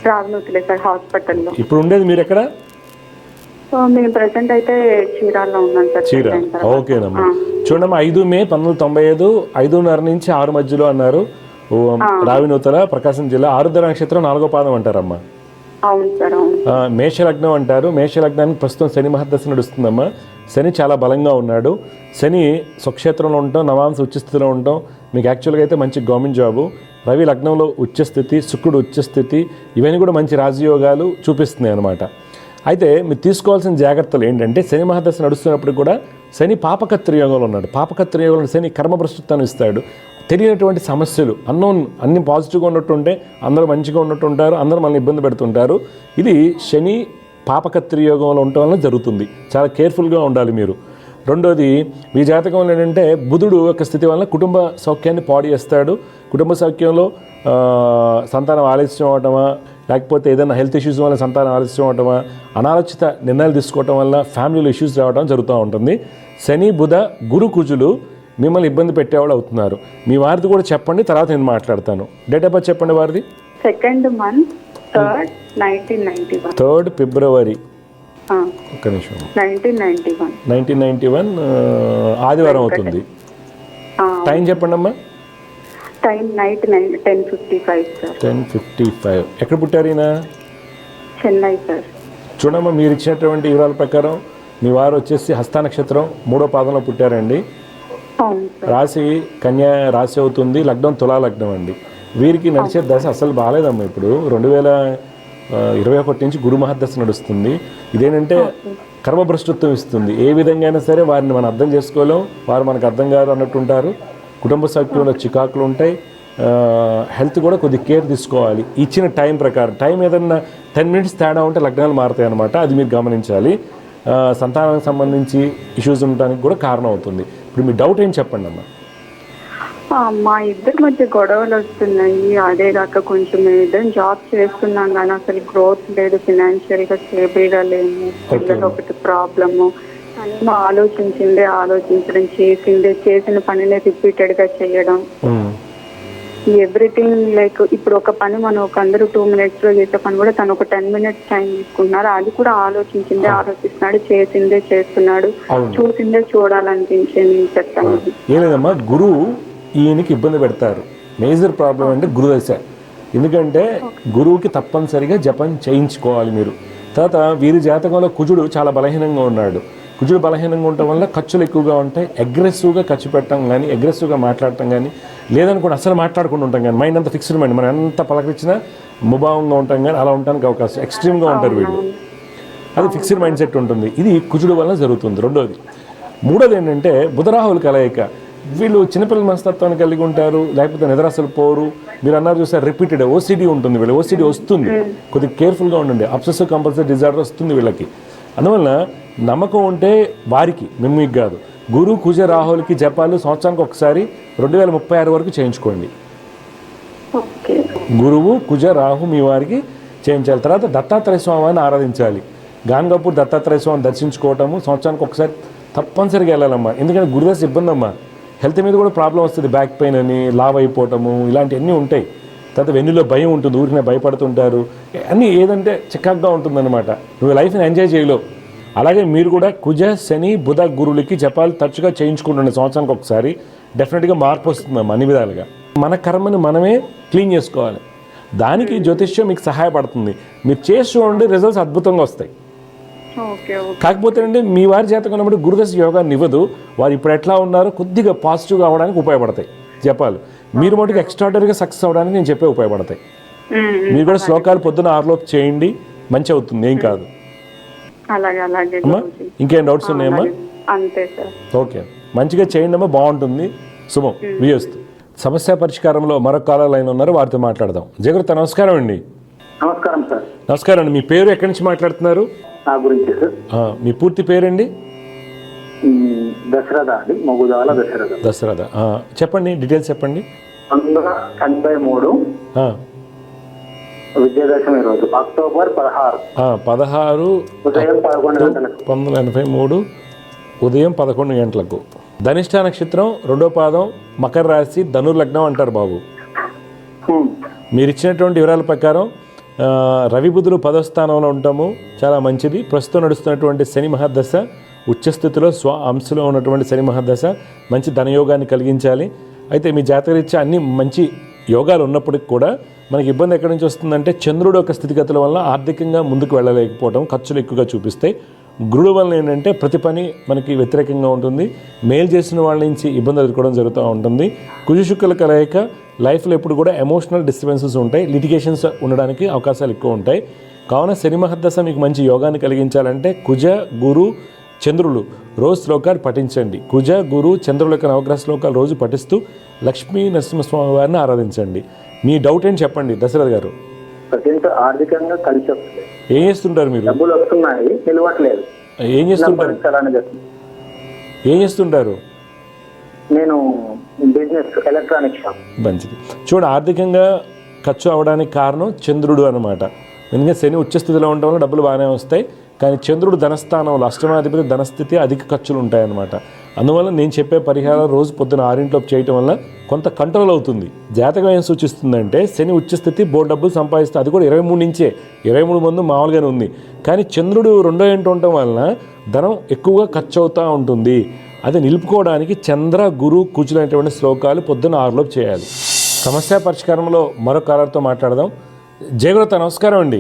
రావినూతలే సార్, హాస్పిటల్లో. ఇప్పుడు ఉండేది మీరు ఎక్కడ? మేము ప్రెసెంట్ అయితే చీరాల్లో ఉన్నాం సార్. చీరాల. ఓకేనమ్మా. చూడమ్మా, 5 మే 1995, 5:30 నుంచి 6 మధ్యలో అన్నారు. రావినూతల, ప్రకాశం జిల్లా. ఆరుద్ర నక్షత్రం 4వ పాదం అంటారమ్మా. అవును సార్. మేషలగ్నం అంటారు. మేషలగ్నానికి ప్రస్తుతం శని మహర్దశ నడుస్తుందమ్మా. శని చాలా బలంగా ఉన్నాడు. శని స్వక్షేత్రంలో ఉండటం, నవాంశ ఉచ్చస్థితిలో ఉండటం, మీకు యాక్చువల్గా అయితే మంచి గవర్నమెంట్ జాబు. రవి లగ్నంలో ఉచ్చస్థితి, శుక్రుడు ఉచ్చస్థితి, ఇవన్నీ కూడా మంచి రాజయోగాలు చూపిస్తున్నాయి అన్నమాట. అయితే మీరు తీసుకోవాల్సిన జాగ్రత్తలు ఏంటంటే, శని మహర్దశ నడుస్తున్నప్పుడు కూడా శని పాపకత్రి యోగంలో ఉన్నాడు. పాపకత్రి యోగంలో శని కర్మభ్రష్టత్వాన్ని ఇస్తాడు. తెలియనటువంటి సమస్యలు అన్ని పాజిటివ్గా ఉన్నట్టుంటే అందరూ మంచిగా ఉన్నట్టుంటారు, అందరూ మనల్ని ఇబ్బంది పెడుతుంటారు. ఇది శని పాపకత్రి యోగంలో ఉండటం వల్ల జరుగుతుంది. చాలా కేర్ఫుల్గా ఉండాలి మీరు. రెండోది, మీ జాతకంలో ఏంటంటే బుధుడు యొక్క స్థితి వల్ల కుటుంబ సౌఖ్యాన్ని పాడు చేస్తాడు. కుటుంబ సౌఖ్యంలో సంతానం ఆలస్యం అవటమా, లేకపోతే ఏదైనా హెల్త్ ఇష్యూస్ వల్ల సంతానం ఆలస్యం అవటమా, అనాలోచిత నిర్ణయాలు తీసుకోవటం వల్ల ఫ్యామిలీలో ఇష్యూస్ రావడం జరుగుతూ ఉంటుంది. శని బుధ గురు కుజులు మిమ్మల్ని ఇబ్బంది పెట్టేవాళ్ళు అవుతున్నారు. మీ వారిది కూడా చెప్పండి, తర్వాత నేను మాట్లాడతాను. డేట్ ఆఫ్ బర్త్ చెప్పండి వారిది. 2nd month 3rd 1991. 3rd February. ఒక్క నిమిషం. 1991 ఆదివారం అవుతుంది. టైం చెప్పండి అమ్మా. Time night 10:55 sir. 10:55. ఎక్కడ పుట్టారు ఈయన? చెన్నై సార్. చూడమ్మా, మీరు ఇచ్చినటువంటి వివరాల ప్రకారం మీ వారు వచ్చేసి హస్త నక్షత్రం 3వ పాదంలో పుట్టారండి. రాశి కన్యా రాశి అవుతుంది. లగ్నం తులా లగ్నం అండి. వీరికి నడిచే దశ అసలు బాగాలేదమ్మా. ఇప్పుడు 2021 నుంచి గురు మహర్దశ నడుస్తుంది. ఇదేంటంటే కర్మభ్రష్టత్వం ఇస్తుంది. ఏ విధంగా అయినా సరే వారిని మనం అర్థం చేసుకోలేం, వారు మనకు అర్థం కాదు అన్నట్టుంటారు. కుటుంబ సౌఖ్యంలో చికాకులు ఉంటాయి. హెల్త్ కూడా కొద్ది కేర్ తీసుకోవాలి. ఇచ్చిన టైం ప్రకారం. టైం ఏదన్నా 10 minutes తేడా ఉంటే లగ్నాలు మారుతాయి అన్నమాట. అది మీరు గమనించాలి. సంతానానికి సంబంధించి ఇష్యూస్ ఉండడానికి కూడా కారణం అవుతుంది. ఇప్పుడు మీ డౌట్ ఏం చెప్పండి అమ్మా. మా ఇద్దరి మధ్య గొడవలు వస్తున్నాయి. అదే కాక కొంచెం ఇద్దరం జాబ్ చేస్తున్నాం కానీ అసలు గ్రోత్ లేదు, ఫినాన్షియల్ గా స్టేబుల్ గా లేము. పిల్లలు ఒకటి ప్రాబ్లము. అని ఆలోచించడం, చేసిన పనినే రిపీటెడ్ గా చేయడం, ఎవ్రీథింగ్ లైక్ ఇప్పుడు ఒక పని మనం ఒక అందరూ 2 minutes లో చేసే పని కూడా తను ఒక 10 minutes టైం తీసుకుంటున్నారు. అది కూడా ఆలోచిస్తున్నాడు, చేసిందే చేస్తున్నాడు, చూసిందే చూడాలనిపించింది. చెప్తాను ఏం లేదమ్మా, గురువు ఈయనకి ఇబ్బంది పెడతారు. మేజర్ ప్రాబ్లం అంటే గురుదశ. ఎందుకంటే గురువుకి తప్పనిసరిగా జపం చేయించుకోవాలి మీరు. తర్వాత వీరి జాతకంలో కుజుడు చాలా బలహీనంగా ఉన్నాడు. కుజుడు బలహీనంగా ఉండటం వల్ల ఖర్చులు ఎక్కువగా ఉంటాయి. అగ్రెసివ్గా ఖర్చు పెట్టడం కానీ, అగ్రెసివ్గా మాట్లాడటం కానీ, లేదనుకోండి అసలు మాట్లాడుకుంటూ ఉంటాం కానీ, మైండ్ అంతా ఫిక్స్డ్ మైండ్. మనం ఎంత పలకరించినా ముభావంగా ఉంటాం కానీ అలా ఉండడానికి అవకాశం, ఎక్స్ట్రీమ్గా ఉంటారు వీళ్ళు. అది ఫిక్స్డ్ మైండ్ సెట్ ఉంటుంది. ఇది కుజుడు వల్ల జరుగుతుంది. రెండోది. మూడోది ఏంటంటే బుధరాహుల కలయిక. వీళ్ళు చిన్నపిల్లల మనస్తత్వాన్ని కలిగి ఉంటారు, లేకపోతే నిద్ర అసలు పోరు. మీరు అన్నారు చూసారు, రిపీటెడ్ ఓసిడి ఉంటుంది. వీళ్ళు ఓసిడి వస్తుంది, కొద్దిగా కేర్ఫుల్గా ఉండండి. అబ్సెసివ్ కంపల్సివ్ డిజార్డర్ వస్తుంది వీళ్ళకి. అందువల్ల నమ్మకం ఉంటే వారికి, మీకు కాదు. గురు కుజ రాహులకి జపాలు సంవత్సరానికి ఒకసారి 2036 వరకు చేయించుకోండి. గురువు కుజ రాహు మీ వారికి చేయించాలి. తర్వాత దత్తాత్రేయ స్వామిని ఆరాధించాలి. గాన్గాపూర్ దత్తాత్రేయ స్వామిని దర్శించుకోవటము సంవత్సరానికి ఒకసారి తప్పనిసరిగా వెళ్ళాలమ్మా. ఎందుకంటే గురుదశ ఇబ్బంది అమ్మా. హెల్త్ మీద కూడా ప్రాబ్లం వస్తుంది. బ్యాక్ పెయిన్ అని, లావ్ అయిపోవటము, ఇలాంటివన్నీ ఉంటాయి. తర్వాత వెన్నులో భయం ఉంటుంది, ఊరినే భయపడుతుంటారు. అన్నీ ఏదంటే చికాగ్గా ఉంటుందన్నమాట. నువ్వు లైఫ్ని ఎంజాయ్ చేయలేవు. అలాగే మీరు కూడా కుజ శని బుధ గురువులకి జపాలు తరచుగా చేయించుకుంటుండే సంవత్సరానికి ఒకసారి. డెఫినెట్గా మార్పు వస్తుంది అన్ని విధాలుగా. మన కర్మని మనమే క్లీన్ చేసుకోవాలి. దానికి జ్యోతిష్యం మీకు సహాయపడుతుంది. మీరు చేసి చూడండి, రిజల్ట్స్ అద్భుతంగా వస్తాయి. కాకపోతే అండి మీ వారి జాతకం ఉన్నప్పుడు గురుదశ యోగాన్ని ఇవ్వదు. వారు ఇప్పుడు ఎట్లా ఉన్నారో కొద్దిగా పాజిటివ్గా అవ్వడానికి ఉపయోగపడతాయి జపాలు. మీరు మటుకు ఎక్స్ట్రాడనరీగా సక్సెస్ అవ్వడానికి నేను చెప్పే ఉపయోగపడతాయి. మీరు కూడా శ్లోకాలు పొద్దున 6 చేయండి, మంచి అవుతుంది, ఏం కాదు. ఇంకేం డౌట్స్ ఉన్నాయమ్మా? ఓకే, మంచిగా చేయండి అమ్మా, బాగుంటుంది. శుభం. వియస్తు. సమస్య పరిష్కారంలో మరొక కాలర్ లైన్ ఉన్నారు, వారితో మాట్లాడదాం. జగృత నమస్కారం అండి. నమస్కారం సార్. నమస్కారం అండి. మీ పేరు ఎక్కడి నుంచి మాట్లాడుతున్నారు? నా గురించి సార్. మీ పూర్తి పేరండి? దశరథ అండి, మొగుదాల దశరథ. దశరథ, చెప్పండి, డీటెయిల్స్ చెప్పండి. 1983 విజయదశమి రోజు అక్టోబర్ 16 ఉదయం 11 గంటలకు. 1983 ఉదయం 11 గంటలకు. ధనిష్ఠ నక్షత్రం 2వ పాదం, మకర రాశి, ధనుర్ లగ్నం అంటారు బాబు. మీరు ఇచ్చినటువంటి వివరాల ప్రకారం రవి బుధులు 10వ స్థానంలో ఉంటాము, చాలా మంచిది. ప్రస్తుతం నడుస్తున్నటువంటి శని మహాదశ ఉచ్చస్థితిలో స్వ అంశలో ఉన్నటువంటి శని మహాదశ మంచి ధనయోగాన్ని కలిగించాలి. అయితే మీ జాతకరీత్యా అన్ని మంచి యోగాలు ఉన్నప్పటికి కూడా మనకి ఇబ్బంది ఎక్కడి నుంచి వస్తుందంటే చంద్రుడు యొక్క స్థితిగతుల వల్ల ఆర్థికంగా ముందుకు వెళ్ళలేకపోవడం, ఖర్చులు ఎక్కువగా చూపిస్తాయి. గురుడు వల్ల ఏంటంటే ప్రతి పని మనకి వ్యతిరేకంగా ఉంటుంది. మేలు చేసిన వాళ్ళ నుంచి ఇబ్బంది ఎదుర్కోవడం జరుగుతూ ఉంటుంది. కుజ శుక్రుల కలయిక లైఫ్లో ఎప్పుడు కూడా ఎమోషనల్ డిస్టర్బెన్సెస్ ఉంటాయి, లిటిగేషన్స్ ఉండడానికి అవకాశాలు ఎక్కువ ఉంటాయి. కావున శని మహర్దశ మీకు మంచి యోగాన్ని కలిగించాలంటే కుజ గురు చంద్రులు రోజు శ్లోకాలు పఠించండి. కుజ గురు చంద్రుల యొక్క నవగ్రహ శ్లోకాలు రోజు పఠిస్తూ లక్ష్మీ నరసింహస్వామి వారిని ఆరాధించండి. మీ డౌట్ ఏంటి చెప్పండి దశరథ్ గారు. ప్రజెంట్ ఆర్థికంగా కలిసి వస్తుంది, ఏం చేస్తుంటారు మీరు? డబ్బులు వస్తున్నాయి, నిలవట్లేదు. ఏం చేస్తుంటారు? ఏం చేస్తుంటారు? నేను బిజినెస్ ఎలక్ట్రానిక్ షాప్. మంచిది. చూడండి, ఆర్థికంగా ఖర్చు అవడానికి కారణం చంద్రుడు అనమాట. ఎందుకంటే శని ఉచ్చస్థితిలో ఉండడం వల్ల డబ్బులు బాగానే వస్తాయి, కానీ చంద్రుడు ధనస్థానంలో అష్టమాధిపతి ధనస్థితి అధిక ఖర్చులు ఉంటాయన్నమాట. అందువల్ల నేను చెప్పే పరిహారం రోజు పొద్దున 6 చేయటం వల్ల కొంత కంట్రోల్ అవుతుంది. జాతకం ఏం సూచిస్తుందంటే శని ఉచ్చస్థితి బోర్డు డబ్బులు సంపాదిస్తే, అది కూడా 23 నుంచే, 23 ముందు మామూలుగానే ఉంది. కానీ చంద్రుడు 2వ ఇంట ఉండటం వలన ధనం ఎక్కువగా ఖర్చు అవుతూ ఉంటుంది. అది నిలుపుకోవడానికి చంద్ర గురు కుజులైనటువంటి శ్లోకాలు పొద్దున్న 6 చేయాలి. సమస్య పరిష్కారంలో మరో కాలర్తో మాట్లాడదాం. జయగురత నమస్కారం అండి.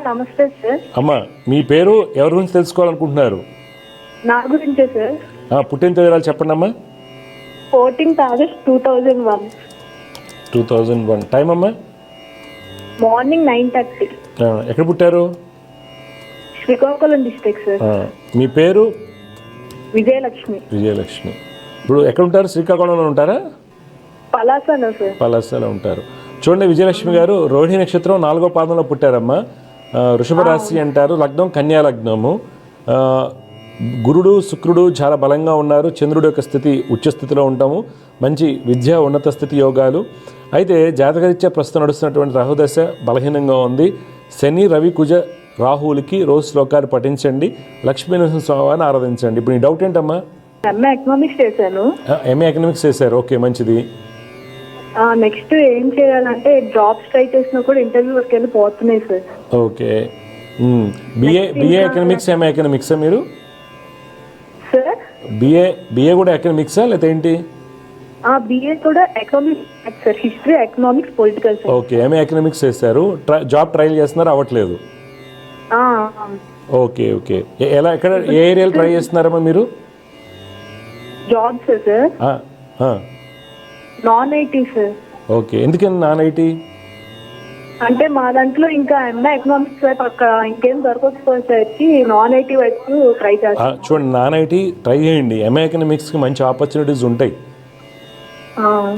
నమస్తే సార్. అమ్మ, మీ పేరు, ఎవరి గురించి తెలుసుకోవాలనుకుంటున్నారు? నా గురించే సార్. పుట్టిన వివరాలు చెప్పండి అమ్మా. 14th August 2001. 2001. టైం అమ్మా? మార్నింగ్ 9:30. ఎక్కడ పుట్టారు? Srikakulam district sir. మీ పేరు? విజయలక్ష్మి. విజయలక్ష్మి. ఇప్పుడు ఎక్కడ ఉంటారు? శ్రీకాకుళంలో ఉంటారా? పలాసలో సార్. పలాసలో ఉంటారు. చూడండి విజయలక్ష్మి గారు, రోహిణి నక్షత్రం 4వ పాదంలో పుట్టారమ్మా. వృషభ రాశి అంటారు, లగ్నం కన్యా లగ్నము. గురుడు శుక్రుడు చాలా బలంగా ఉన్నారు. చంద్రుడి యొక్క స్థితి ఉచ్చస్థితిలో ఉంటాము. మంచి విద్య ఉన్నత స్థితి యోగాలు. అయితే జాతకరీత్యా ప్రస్తుతం నడుస్తున్నటువంటి రాహుదశ బలహీనంగా ఉంది. శని రవి కుజ రాహువులకి రోజు శ్లోకాలు పఠించండి, లక్ష్మీనరసింహ స్వామిని ఆరాధించండి. ఇప్పుడు నీ డౌట్ ఏంటమ్మా? ఎంఏ ఎకనామిక్స్ చేశాను. ఎంఏ ఎకనామిక్స్ చేశారు, ఓకే మంచిది. నెక్స్ట్ ఏం చేయాలంటే జాబ్స్ ట్రై చేసినా కూడా ఇంటర్వ్యూ వరకు వెళ్ళి పోతున్నాయి sir. Okay. BA economics, MA ఎకనామిక్సా మీరు? సార్ బిఏ కూడా ఎకనామిక్సా లేదా ఏంటి? బిఏ కూడా economics sir, history economics political sir. Okay, MA economics చేశారు, జాబ్ ట్రైల్ చేస్తున్నారు, అవ్వట్లేదు. Okay okay. ఎలా, ఎక్కడ, ఏ ఏరియాలో ట్రై చేస్తున్నారమ్మా మీరు? Jobs sir non IT sir. Okay, ఎందుకని నాన్ ఐటీ? అంటే మా దాంట్లో ఇంకా ఎంఏ ఎకనామిక్స్ వైపు అక్కడ ఇంకేం దొరకకపోయేసరికి నాన్ ఐటీ వైపు ట్రై చేస్తాం. చూడండి, నాన్ ఐటీ ట్రై చేయండి, ఎంఏ ఎకనామిక్స్కి మంచి ఆపర్చునిటీస్ ఉంటాయి.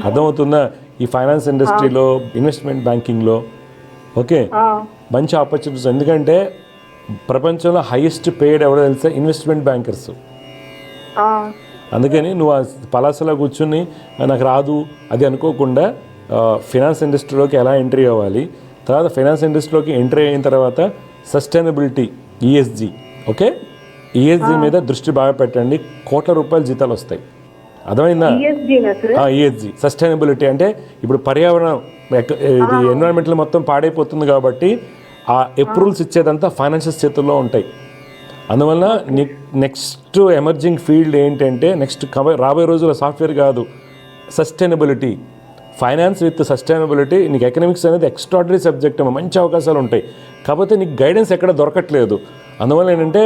అర్థమవుతుందా? ఈ ఫైనాన్స్ ఇండస్ట్రీలో, ఇన్వెస్ట్మెంట్ బ్యాంకింగ్లో ఓకే మంచి ఆపర్చునిటీస్. ఎందుకంటే ప్రపంచంలో హైయెస్ట్ పేడ్ ఎవరో తెలుసా? Investment bankers. అందుకని నువ్వు పలాసలో కూర్చుని నాకు రాదు అది అనుకోకుండా ఫైనాన్స్ ఇండస్ట్రీలోకి ఎలా ఎంట్రీ అవ్వాలి, తర్వాత ఫైనాన్స్ ఇండస్ట్రీలోకి ఎంట్రీ అయిన తర్వాత సస్టైనబిలిటీ, ఈఎస్జీ, ఓకే, ఈఎస్జీ మీద దృష్టి బాగా పెట్టండి. కోట్ల రూపాయల జీతాలు వస్తాయి. అర్థమైందా? ఈఎస్జీ సస్టైనబిలిటీ అంటే ఇప్పుడు పర్యావరణం, ఇది ఎన్విరాన్మెంట్లో మొత్తం పాడైపోతుంది కాబట్టి ఆ అప్రూవల్స్ ఇచ్చేదంతా ఫైనాన్షియల్ చేతుల్లో ఉంటాయి. అందువల్ల నెక్స్ట్ ఎమర్జింగ్ ఫీల్డ్ ఏంటంటే, నెక్స్ట్ రాబోయే రోజుల్లో సాఫ్ట్వేర్ కాదు, సస్టైనబిలిటీ, ఫైనాన్స్ విత్ సస్టైనబిలిటీ. నీకు ఎకనామిక్స్ అనేది ఎక్స్ట్రాడనరీ సబ్జెక్ట్ ఏమో, మంచి అవకాశాలు ఉంటాయి. కాకపోతే నీకు గైడెన్స్ ఎక్కడ దొరకట్లేదు. అందువల్ల ఏంటంటే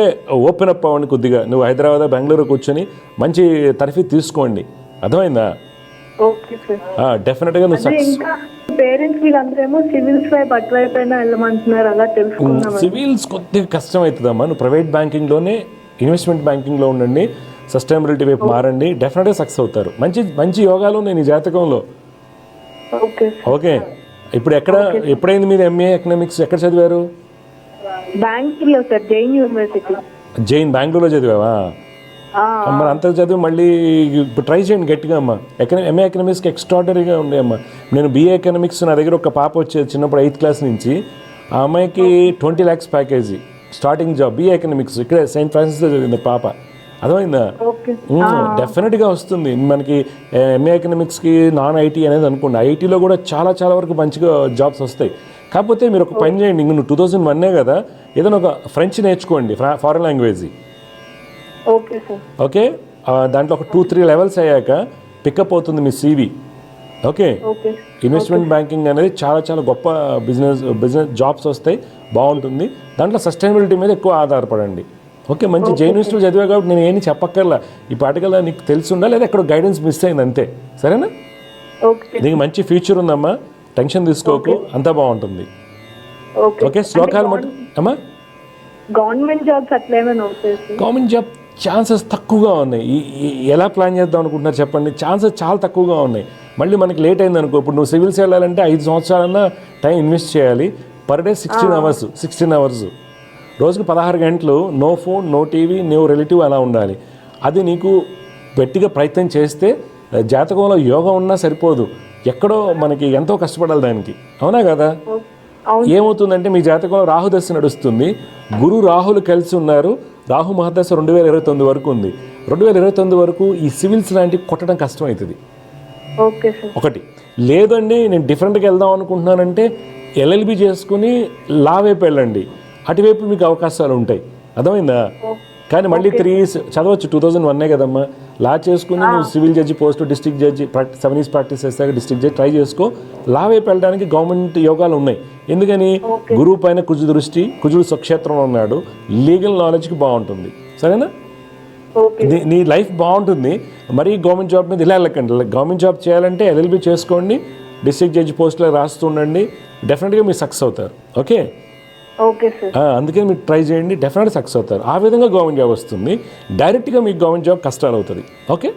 ఓపెన్ అప్ అవ్వండి కొద్దిగా. నువ్వు హైదరాబాద్, బెంగళూరు కూర్చొని మంచి తరఫీ తీసుకోండి. అర్థమైందా? డెఫినెట్గా నువ్వు సక్సెస్. పేరెంట్స్ వీళ్ళందరేమో సివిల్స్ వైపు అటువైపు అయినా వెళ్ళమంటున్నారు, అలా తెలుసుకున్నాం. సివిల్స్ కొద్దిగా కష్టం అవుతుందమ్మా. నువ్వు ప్రైవేట్ బ్యాంకింగ్లోనే, ఇన్వెస్ట్మెంట్ బ్యాంకింగ్లో ఉండండి, సస్టైనబిలిటీ వైపు మారండి, డెఫినెట్గా సక్సెస్ అవుతారు. మంచి మంచి యోగాలు ఉన్నాయి నీ జాతకంలో. ఓకే. ఇప్పుడు ఎప్పుడైంది మీరు ఎంఏ ఎకనామిక్స్? ఎక్కడ చదివారు? బెంగళూరులో సార్, జైన్ యూనివర్సిటీ. జైన్ బెంగళూరులో చదివావా? మరి అంత చదివి మళ్ళీ ఇప్పుడు ట్రై చేయండి గట్టిగా అమ్మా. ఎంఏ ఎకనామిక్స్కి ఎక్స్ట్రాడనరీగా ఉండే అమ్మా. నేను బీఏ ఎకనామిక్స్, నా దగ్గర ఒక పాప వచ్చేది చిన్నప్పుడు 8th క్లాస్ నుంచి. ఆ అమ్మాయికి 20 lakhs package, starting job, BA economics. ఇక్కడే సెయింట్ ఫ్రాన్సిస్లో చదివింది పాప. అర్థమైందా? డెఫినెట్గా వస్తుంది మనకి. ఎంఏ ఎకనామిక్స్కి నాన్ ఐటీ అనేది అనుకోండి, ఐటీలో కూడా చాలా చాలా వరకు మంచిగా జాబ్స్ వస్తాయి. కాకపోతే మీరు ఒక పని చేయండి, ఇంక నువ్వు 2001 కదా, ఏదైనా ఒక ఫ్రెంచ్ నేర్చుకోండి, ఫారెన్ లాంగ్వేజ్. ఓకే, దాంట్లో ఒక 2-3 levels అయ్యాక పికప్ అవుతుంది మీ CV. ఓకే. ఇన్వెస్ట్మెంట్ బ్యాంకింగ్ అనేది చాలా చాలా గొప్ప బిజినెస్ జాబ్స్ వస్తాయి, బాగుంటుంది. దాంట్లో సస్టైనబిలిటీ మీద ఎక్కువ ఆధారపడండి. ఓకే, మంచి జైన్ యూనివర్సిటీలో చదివా కాబట్టి నేను ఏమి చెప్పక్కర్లా. ఈ పాటికల్లా నీకు తెలిసి ఉందా లేదా ఎక్కడ గైడెన్స్ మిస్ అయింది అంతే, సరేనా? నీకు మంచి ఫ్యూచర్ ఉందమ్మా, టెన్షన్ తీసుకోకు, అంతా బాగుంటుంది. ఓకే, శ్లోకాలు అమ్మా గవర్నమెంట్ జాబ్స్ అట్లా ఏమైనా వచ్చేసి గవర్నమెంట్ జాబ్ ఛాన్సెస్ తక్కువగా ఉన్నాయి. ఎలా ప్లాన్ చేద్దాం అనుకుంటున్నారు చెప్పండి? ఛాన్సెస్ చాలా తక్కువగా ఉన్నాయి. మళ్ళీ మనకి లేట్ అయింది అనుకో, ఇప్పుడు నువ్వు సివిల్స్ వెళ్ళాలంటే 5 సంవత్సరాలన్నా టైం ఇన్వెస్ట్ చేయాలి. పర్ డే 16 అవర్స్, రోజుకు 16 గంటలు. No phone, no TV, no relative అలా ఉండాలి. అది నీకు గట్టిగా ప్రయత్నం చేస్తే జాతకంలో యోగం ఉన్నా సరిపోదు, ఎక్కడో మనకి ఎంతో కష్టపడాలి దానికి. అవునా కదా? ఏమవుతుందంటే మీ జాతకంలో రాహుదశ నడుస్తుంది, గురు రాహులు కలిసి ఉన్నారు. రాహు మహాదశ 2029 వరకు ఉంది. 2029 వరకు ఈ సివిల్స్ లాంటివి కొట్టడం కష్టం అవుతుంది. Okay sir. ఒకటి లేదండి, నేను డిఫరెంట్గా వెళ్దాం అనుకుంటున్నానంటే ఎల్ఎల్బి చేసుకుని లా వైపు వెళ్ళండి, అటువైపు మీకు అవకాశాలు ఉంటాయి. అర్థమైందా? కానీ మళ్ళీ 3 years చదవచ్చు. 2001 కదమ్మా. లా చేసుకుని నువ్వు civil judge post, district judge 7 years practice చేస్తాక డిస్ట్రిక్ట్ జడ్జి ట్రై చేసుకో. లా వైపు వెళ్ళడానికి గవర్నమెంట్ యోగాలు ఉన్నాయి. ఎందుకని? గురువు పైన కుజు దృష్టి, కుజుడు స్వక్షేత్రంలో ఉన్నాడు. లీగల్ నాలెడ్జ్కి బాగుంటుంది. సరేనా? నీ లైఫ్ బాగుంటుంది. మరి గవర్నమెంట్ జాబ్ మీద ఇలా వెళ్ళకండి. గవర్నమెంట్ జాబ్ చేయాలంటే ఎల్ఎల్బి చేసుకోండి, డిస్ట్రిక్ట్ జడ్జి పోస్టులో రాస్తుండండి, డెఫినెట్గా మీరు సక్సెస్ అవుతారు. ఓకే? Okay sir. అందుకని మీరు ట్రై చేయండి, డెఫినెట్గా సక్సెస్ అవుతారు. ఆ విధంగా గవర్నమెంట్ జాబ్ వస్తుంది. డైరెక్ట్గా మీకు గవర్నమెంట్ జాబ్ కష్టాలు అవుతుంది. ఓకే?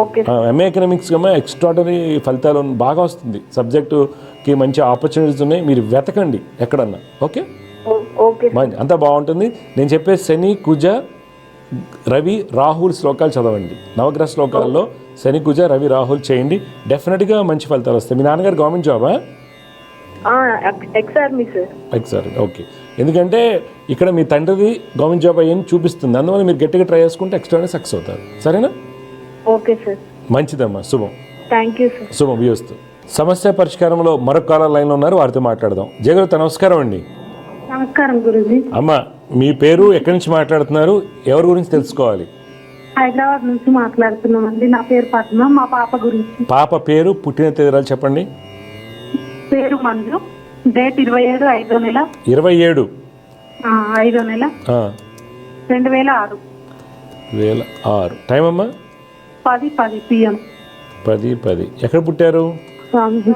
ఓకే. ఎంఏ ఎకనామిక్స్ కన్నా ఎక్స్ట్రాడనరీ ఫలితాలు బాగా వస్తుంది. సబ్జెక్టుకి మంచి ఆపర్చునిటీస్ ఉన్నాయి, మీరు వెతకండి ఎక్కడన్నా. ఓకే? ఓకే. అంతా బాగుంటుంది. నేను చెప్పే శని, కుజ, రవి, రాహుల్ శ్లోకాలు చదవండి. నవగ్రహ శ్లోకాల్లో శని, కుజ, రవి, రాహుల్ చేయండి, డెఫినెట్గా మంచి ఫలితాలు వస్తాయి. మీ నాన్నగారు గవర్నమెంట్ జాబా? ఎక్స్-ఆర్మీ. ఓకే. ఎందుకంటే ఇక్కడ మీ తండ్రిది గవర్నమెంట్ జాబ్ అయ్యని చూపిస్తుంది, అందువల్ల మీరు గట్టిగా ట్రై చేసుకుంటే ఎక్స్ట్రానే సక్సెస్ అవుతారు. సరేనా? Okay sir. మంచిదమ్మా, శుభం. Thank you sir. శుభం వ్యూస్తూ. సమస్య పరిష్కారంలో మరొక కాలర్ లైన్లో ఉన్నారు, వారితో మాట్లాడదాం. జయగురుత నమస్కారం అండి. నమస్కారం గురుజీ. అమ్మ, మీ పేరు, ఎక్కడి నుంచి మాట్లాడుతున్నారు, ఎవరి గురించి తెలుసుకోవాలి? హైదరాబాద్ నుంచి మాట్లాడుతున్నామండి. నా పేరు పద్మ. మా పాప గురించి. పాప పేరు, పుట్టిన తేదీరాలు చెప్పండి. పేరు మంజు. డేట్ 27/5/2006. 2006. టైం అమ్మా? 10:10 PM. 10:10. ఎక్కడ పుట్టారు?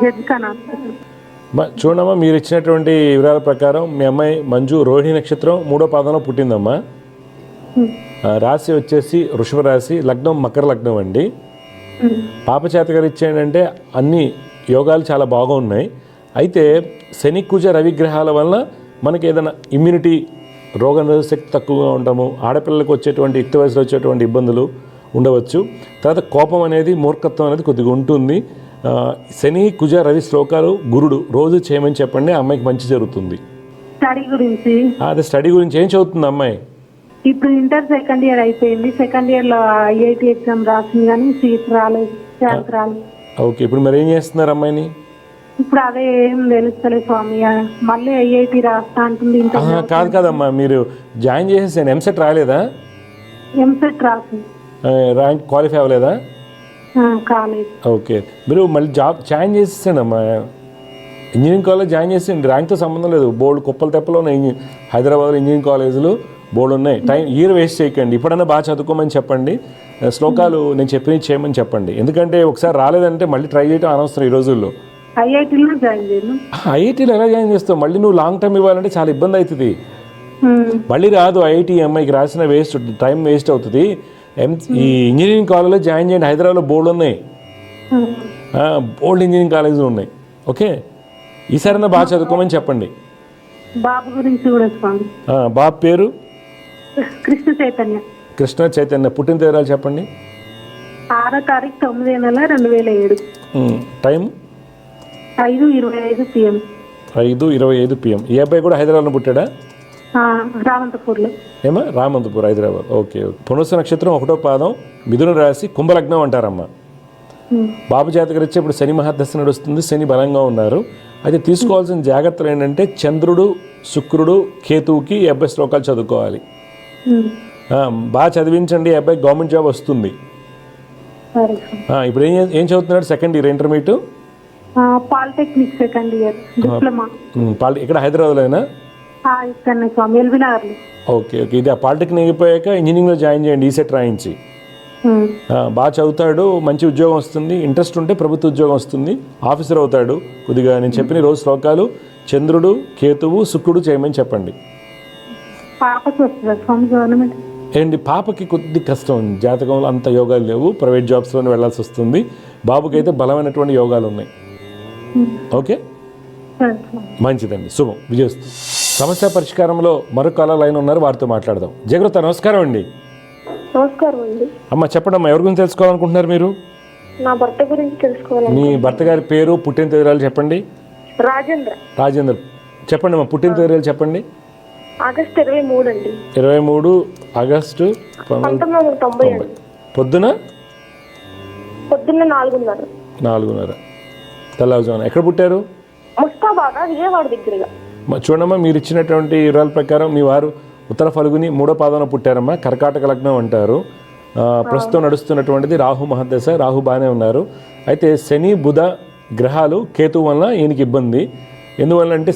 జడ్జిఖానా. చూడమ్మా, మీరు ఇచ్చినటువంటి వివరాల ప్రకారం మీ అమ్మాయి మంజు రోహిణి నక్షత్రం 3వ పాదంలో పుట్టిందమ్మా. రాశి వచ్చేసి వృషభ రాశి, లగ్నం మకర లగ్నం అండి. పాప చేతగారు ఇచ్చేయంటే అన్ని యోగాలు చాలా బాగా ఉన్నాయి. అయితే శని, కుజ, రవి గ్రహాల వలన మనకి ఏదైనా ఇమ్యూనిటీ, రోగనిరోధక శక్తి తక్కువగా ఉండటము, ఆడపిల్లలకు వచ్చేటువంటి యుక్త వయసులో వచ్చేటువంటి ఇబ్బందులు ఉండవచ్చు. తర్వాత కోపం అనేది, మూర్ఖత్వం అనేది కొద్దిగా ఉంటుంది. శని, కుజ, రవి శ్లోకాలు గురుడు రోజు చేయమని చెప్పండి, అమ్మాయికి మంచి జరుగుతుంది. స్టడీ గురించి. అదే స్టడీ గురించి ఏం చదువుతుంది అమ్మాయి? ఇప్పుడు ఇంటర్ సెకండ్ ఇయర్ అయిపోయింది. సెకండ్ ఇయర్ లో IIT ఎగ్జామ్ రాసింది కానీ సీట్ రాలేదు, ర్యాంక్ రాలేదు. ఓకే, ఇప్పుడు మరి ఏం చేస్తున్నారు అమ్మాయిని? ఇప్పుడు అదే ఏం తెలుస్తలేదు స్వామి. మళ్ళీ IIT రాస్తా అంటుంది. కాదమ్మా, మీరు జాయిన్ చేసేసాను. ఎంసెట్ రాలేదా? ఎంసెట్ రాసింది. ర్యాంక్ క్వాలిఫై అవ్వలేదా? కాలేదు. ఓకే, మీరు మళ్ళీ జాబ్ జాయిన్ చేసేసాను అమ్మా. ఇంజనీరింగ్ కాలేజ్ జాయిన్ చేసేయండి, ర్యాంక్తో సంబంధం లేదు. బోర్డు కుప్పలు తెప్పలో ఉన్నాయి హైదరాబాద్లో ఇంజనీరింగ్ కాలేజీలు బోర్డు ఉన్నాయి. ఇయర్ వేస్ట్ చేయకండి. ఇప్పుడన్నా బాగా చదువుకోమని చెప్పండి, శ్లోకాలు నేను చెప్పినవి చేయమని చెప్పండి. ఎందుకంటే ఒకసారి రాలేదంటే మళ్ళీ ట్రై చేయడం అనవసరం ఈ రోజుల్లో. ఐఐటీలో ఎలా జాయిన్ చేస్తావు? మళ్ళీ నువ్వు లాంగ్ టర్మ్ ఇవ్వాలంటే చాలా ఇబ్బంది అవుతుంది. మళ్ళీ రాదు ఐఐటీ. అమ్మాయికి రాసిన వేస్ట్, టైం వేస్ట్ అవుతుంది. ఈ ఇంజనీరింగ్ కాలేజ్లో జాయిన్ చేయండి. హైదరాబాద్లో బోర్డు ఉన్నాయి, బోల్డ్ ఇంజనీరింగ్ కాలేజీలు ఉన్నాయి. ఓకే, ఈసారైనా బాగా చదువుకోమని చెప్పండి. బాబు గురించి కూడా. బాబు పేరు? కృష్ణ చైతన్య. కృష్ణ చైతన్య. పుట్టిన తేదీరాలు చెప్పండి. 6వ తారీఖు 9వ నెల 2007. టైం? 5:25 PM. 5:25 PM. ఈ అబ్బాయి కూడా హైదరాబాద్లో పుట్టాడా? రామంతపూర్లో. ఏమా? రామంతపూర్, హైదరాబాద్. ఓకే. పునస్సు నక్షత్రం 1వ పాదం, మిథున రాశి, కుంభలగ్నం అంటారమ్మా. బాబు జాతకం వచ్చి ఇప్పుడు శని మహాదశ నడుస్తుంది, శని బలంగా ఉన్నారు. అయితే తీసుకోవాల్సిన జాగ్రత్తలు ఏంటంటే చంద్రుడు, శుక్రుడు, కేతువుకి ఈ అబ్బాయి శ్లోకాలు చదువుకోవాలి. బాగా చదివించండి, ఈ అబ్బాయి గవర్నమెంట్ జాబ్ వస్తుంది. ఇప్పుడు ఏం చదువుతున్నాడు? Second year intermediate, polytechnic second year, diploma. ఇక్కడ హైదరాబాద్లోనా? Okay okay. ఇది ఆ పాలిటెక్నిక్ అయిపోయాక ఇంజనీరింగ్లో జాయిన్ చేయండి, ఈసెట్ రాయించి. బాగా చదువుతాడు, మంచి ఉద్యోగం వస్తుంది. ఇంట్రెస్ట్ ఉంటే ప్రభుత్వ ఉద్యోగం వస్తుంది, ఆఫీసర్ అవుతాడు. కొద్దిగా నేను చెప్పిన రోజు శ్లోకాలు చంద్రుడు, కేతువు, శుక్రుడు చేయమని చెప్పండి. పాపకి వస్తుంది ఫ్రమ్ గవర్నమెంట్. ఏంటి పాపకి కొద్ది కష్టం ఉంది, జాతకంలో అంత యోగాలు లేవు, ప్రైవేట్ జాబ్స్లోనే వెళ్ళాల్సి వస్తుంది. బాబుకి అయితే బలమైనటువంటి యోగాలు ఉన్నాయి. ఓకే, మంచిదండి, శుభం, విజయస్తు. సమస్య పరిష్కారంలో మరొక కాలర్ లైన్ ఉన్నారు, వారితో మాట్లాడదాం. జయగ్రత, నమస్కారం అండి. నమస్కారం అండి. అమ్మ చెప్పండి అమ్మా, ఎవరి గురించి తెలుసుకోవాలనుకుంటున్నారు మీరు? నా భర్త గురించి తెలుసుకోవాలి. మీ భర్త గారి పేరు, పుట్టిన తేదీలు చెప్పండి. రాజేంద్ర. రాజేంద్ర, చెప్పండి అమ్మా, పుట్టిన తేదీలు చెప్పండి. ఆగస్టు 23 అండి. 23 ఆగస్టు 1990. పొద్దున 4:30. 4:30 తెల్లవారుజామున. ఎక్కడ పుట్టారు? ముస్తాబాద్, విజయవాడ దగ్గరగా. చూడమ్మా, మీరు ఇచ్చినటువంటి వివరాల ప్రకారం మీ వారు ఉత్తర ఫల్గుని 3వ పాదంలో పుట్టారమ్మా. కర్కాటక లగ్నం అంటారు. ప్రస్తుతం నడుస్తున్నటువంటిది రాహు మహర్దశ. రాహు బాగానే ఉన్నారు. అయితే శని బుధ గ్రహాలు కేతు వలన ఈయనకి ఇబ్బంది. ఎందువల్ల అంటే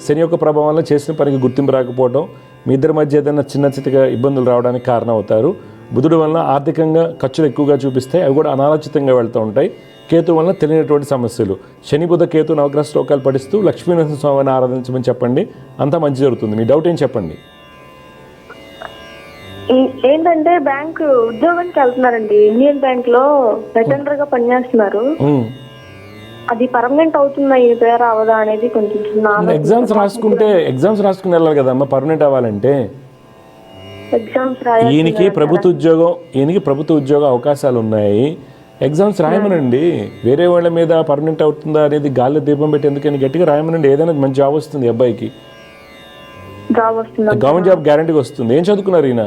శని యొక్క ప్రభావం వల్ల చేసిన పనికి గుర్తింపు రాకపోవడం, మీ ఇద్దరి మధ్య ఏదైనా చిన్న చిన్నగా ఇబ్బందులు రావడానికి కారణం అవుతారు. బుధుడు వలన ఆర్థికంగా ఖర్చులు ఎక్కువగా చూపిస్తాయి, అవి కూడా అనాలోచితంగా వెళ్తూ ఉంటాయి. కేతు వలన తెలియనటువంటి సమస్యలు. శని బుధ కేతు నవగ్రహ శ్లోకాలు పఠిస్తూ లక్ష్మీనరసింహ స్వామిని ఆరాధించమని చెప్పండి, అంతా మంచి జరుగుతుంది. మీ డౌట్ ఏం చెప్పండి. ఏంటంటే బ్యాంక్ ఉద్యోగానికి వెళ్తున్నారండి. ఇండియన్ బ్యాంక్ లో అటెండర్ గా పనిచేస్తున్నారు. అది పర్మనెంట్ అవుతుందా ఈ పేరు అవదా అనేది కొంచెం ఎగ్జామ్స్ రాసుకుని వెళ్ళాలి కదమ్మా పర్మనెంట్ అవ్వాలంటే. ఎగ్జామ్స్ ఈయనకి ప్రభుత్వ ఉద్యోగ అవకాశాలు ఉన్నాయి. ఎగ్జామ్స్ రాయమనండి. వేరే వాళ్ళ మీద పర్మనెంట్ అవుతుందా అనేది గాల్లో దీపం పెట్టి ఎందుకని గట్టిగా రాయమనండి. ఏదైనా మంచి జాబ్ వస్తుంది అబ్బాయికి. గవర్నమెంట్ జాబ్ గ్యారంటీగా వస్తుంది. ఏం చదువుకున్నారు ఈయన?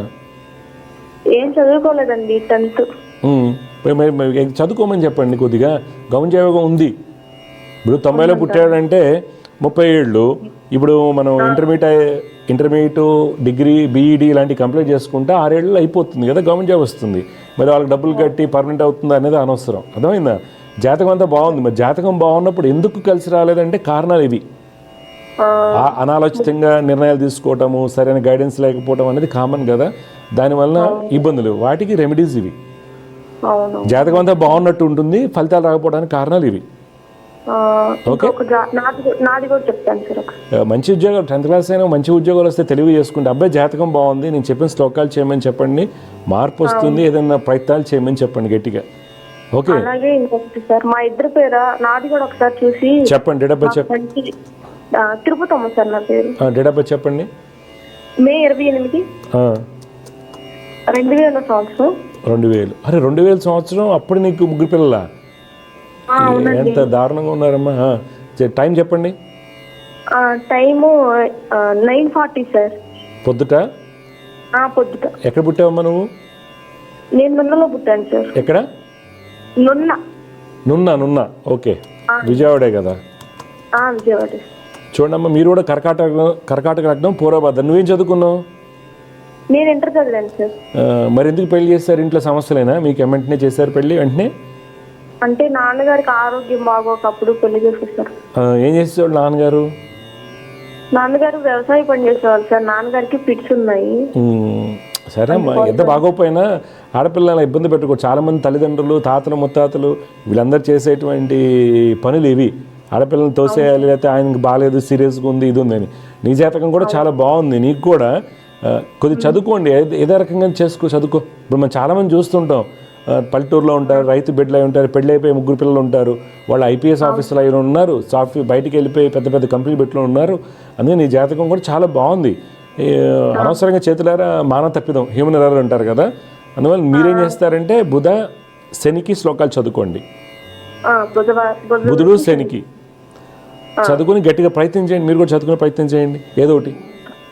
ఏం చదువుకోలేదండి, 10th. చదువుకోమని చెప్పండి కొద్దిగా. గవర్నమెంట్ జాబ్ ఉంది. ఇప్పుడు 90లో పుట్టాడంటే 30 ఏళ్ళు. ఇప్పుడు మనం ఇంటర్మీడియట్ డిగ్రీ బీఈడీ ఇలాంటివి కంప్లీట్ చేసుకుంటే 6 ఏళ్ళు అయిపోతుంది కదా, గవర్నమెంట్ జాబ్ వస్తుంది. మరి వాళ్ళకి డబ్బులు కట్టి పర్మనెంట్ అవుతుందా అనేది అనవసరం. అర్థమైందా? జాతకం అంతా బాగుంది. మరి జాతకం బాగున్నప్పుడు ఎందుకు కలిసి రాలేదంటే కారణాలు ఇవి. అనాలోచితంగా నిర్ణయాలు తీసుకోవటము, సరైన గైడెన్స్ లేకపోవడం అనేది కామన్ కదా, దానివల్ల ఇబ్బందులు. వాటికి రెమెడీస్ ఇవి. జాతకం అంతా బాగున్నట్టు ఉంటుంది, ఫలితాలు రాకపోవడానికి కారణాలు ఇవి. ఓకే, మంచి ఉద్యోగాలు 10th క్లాస్ అయినా మంచి ఉద్యోగాలు వస్తే తెలివి చేసుకుంటే అబ్బాయి జాతకం బాగుంది, నేను చెప్పిన శ్లోకాలు చేయమని చెప్పండి, మార్పు వస్తుంది, ఏదైనా ప్రయత్నాలు చేయమని చెప్పండి గట్టిగా. ఓకే, మా ఇద్దరు పేరు నాది కూడా ఒకసారి చూసి చెప్పండి. డేట్ ఆఫ్ బర్త్ చెప్పండి. తిరుపతమ్మ సార్ నా పేరు. డేట్ ఆఫ్ బర్త్ చెప్పండి. మే 28, 2000 సంవత్సరం. 2000. అరే 2000 సంవత్సరం అప్పుడు నీకు ముగ్గురు పిల్లలా? ఎంత దారుణంగా ఉన్నారమ్మా. టైం చెప్పండి. Time 9:40 sir. పొద్దుట? పొద్దుట. ఎక్కడ పుట్టావమ్మా నువ్వు? నేను నున్నలో పుట్టాను సార్. ఎక్కడ? నున్న. ఓకే, విజయవాడే కదా. విజయవాడ. చూడమ్మా, మీరు కూడా కర్కాటక లగ్నం, పూర్వభద్ర. నువ్వేం చదువుకున్నావు? నేను ఇంటర్ చదివాను సార్. మరి ఎందుకు పెళ్లి చేశారు? ఇంట్లో సమస్యలేనా? మీకు వెంటనే చేశారు పెళ్లి వెంటనే? అంటే నాన్నగారికి ఆరోగ్యం బాగోకప్పుడు పెళ్లి చేసేసారు. ఏం చేసేవాళ్ళు నాన్నగారు? నాన్నగారు వ్యవసాయ పని చేసేవాళ్ళు సార్. నాన్నగారికి పిట్స్ ఉన్నాయి. సరే అమ్మా, ఎంత బాగోపోయినా ఆడపిల్లల ఇబ్బంది పెట్టుకో. చాలా మంది తల్లిదండ్రులు, తాతలు, ముత్తాతలు వీళ్ళందరూ చేసేటువంటి పనులు ఇవి. ఆడపిల్లల్ని తోసేయాలి, లేకపోతే ఆయనకి బాగాలేదు, సీరియస్గా ఉంది, ఇది ఉందని. నీ జాతకం కూడా చాలా బాగుంది. నీకు కూడా కొద్దిగా చదువుకోండి, ఏదో రకంగా చదువుకో. ఇప్పుడు మనం చాలామంది చూస్తుంటాం, పల్లెటూరులో ఉంటారు, రైతు బిడ్డలు అయి ఉంటారు, పెళ్ళి అయిపోయి ముగ్గురు పిల్లలు ఉంటారు, వాళ్ళు ఐపీఎస్ ఆఫీసర్లు అయి ఉన్నారు, బయటికి వెళ్ళిపోయి పెద్ద పెద్ద కంపెనీ పెట్టులో ఉన్నారు. అందుకే నీ జాతకం కూడా చాలా బాగుంది. అనవసరంగా చేతులారా మానవ తప్పిదం, హ్యూమన్ ఎర్రర్ అంటారు కదా. అందువల్ల మీరేం చేస్తారంటే బుధ శనికి శ్లోకాలు చదువుకోండి. బుధుడు శనికి చదువుకుని గట్టిగా ప్రయత్నం చేయండి. మీరు కూడా చదువుకునే ప్రయత్నం చేయండి. ఏదో ఒకటి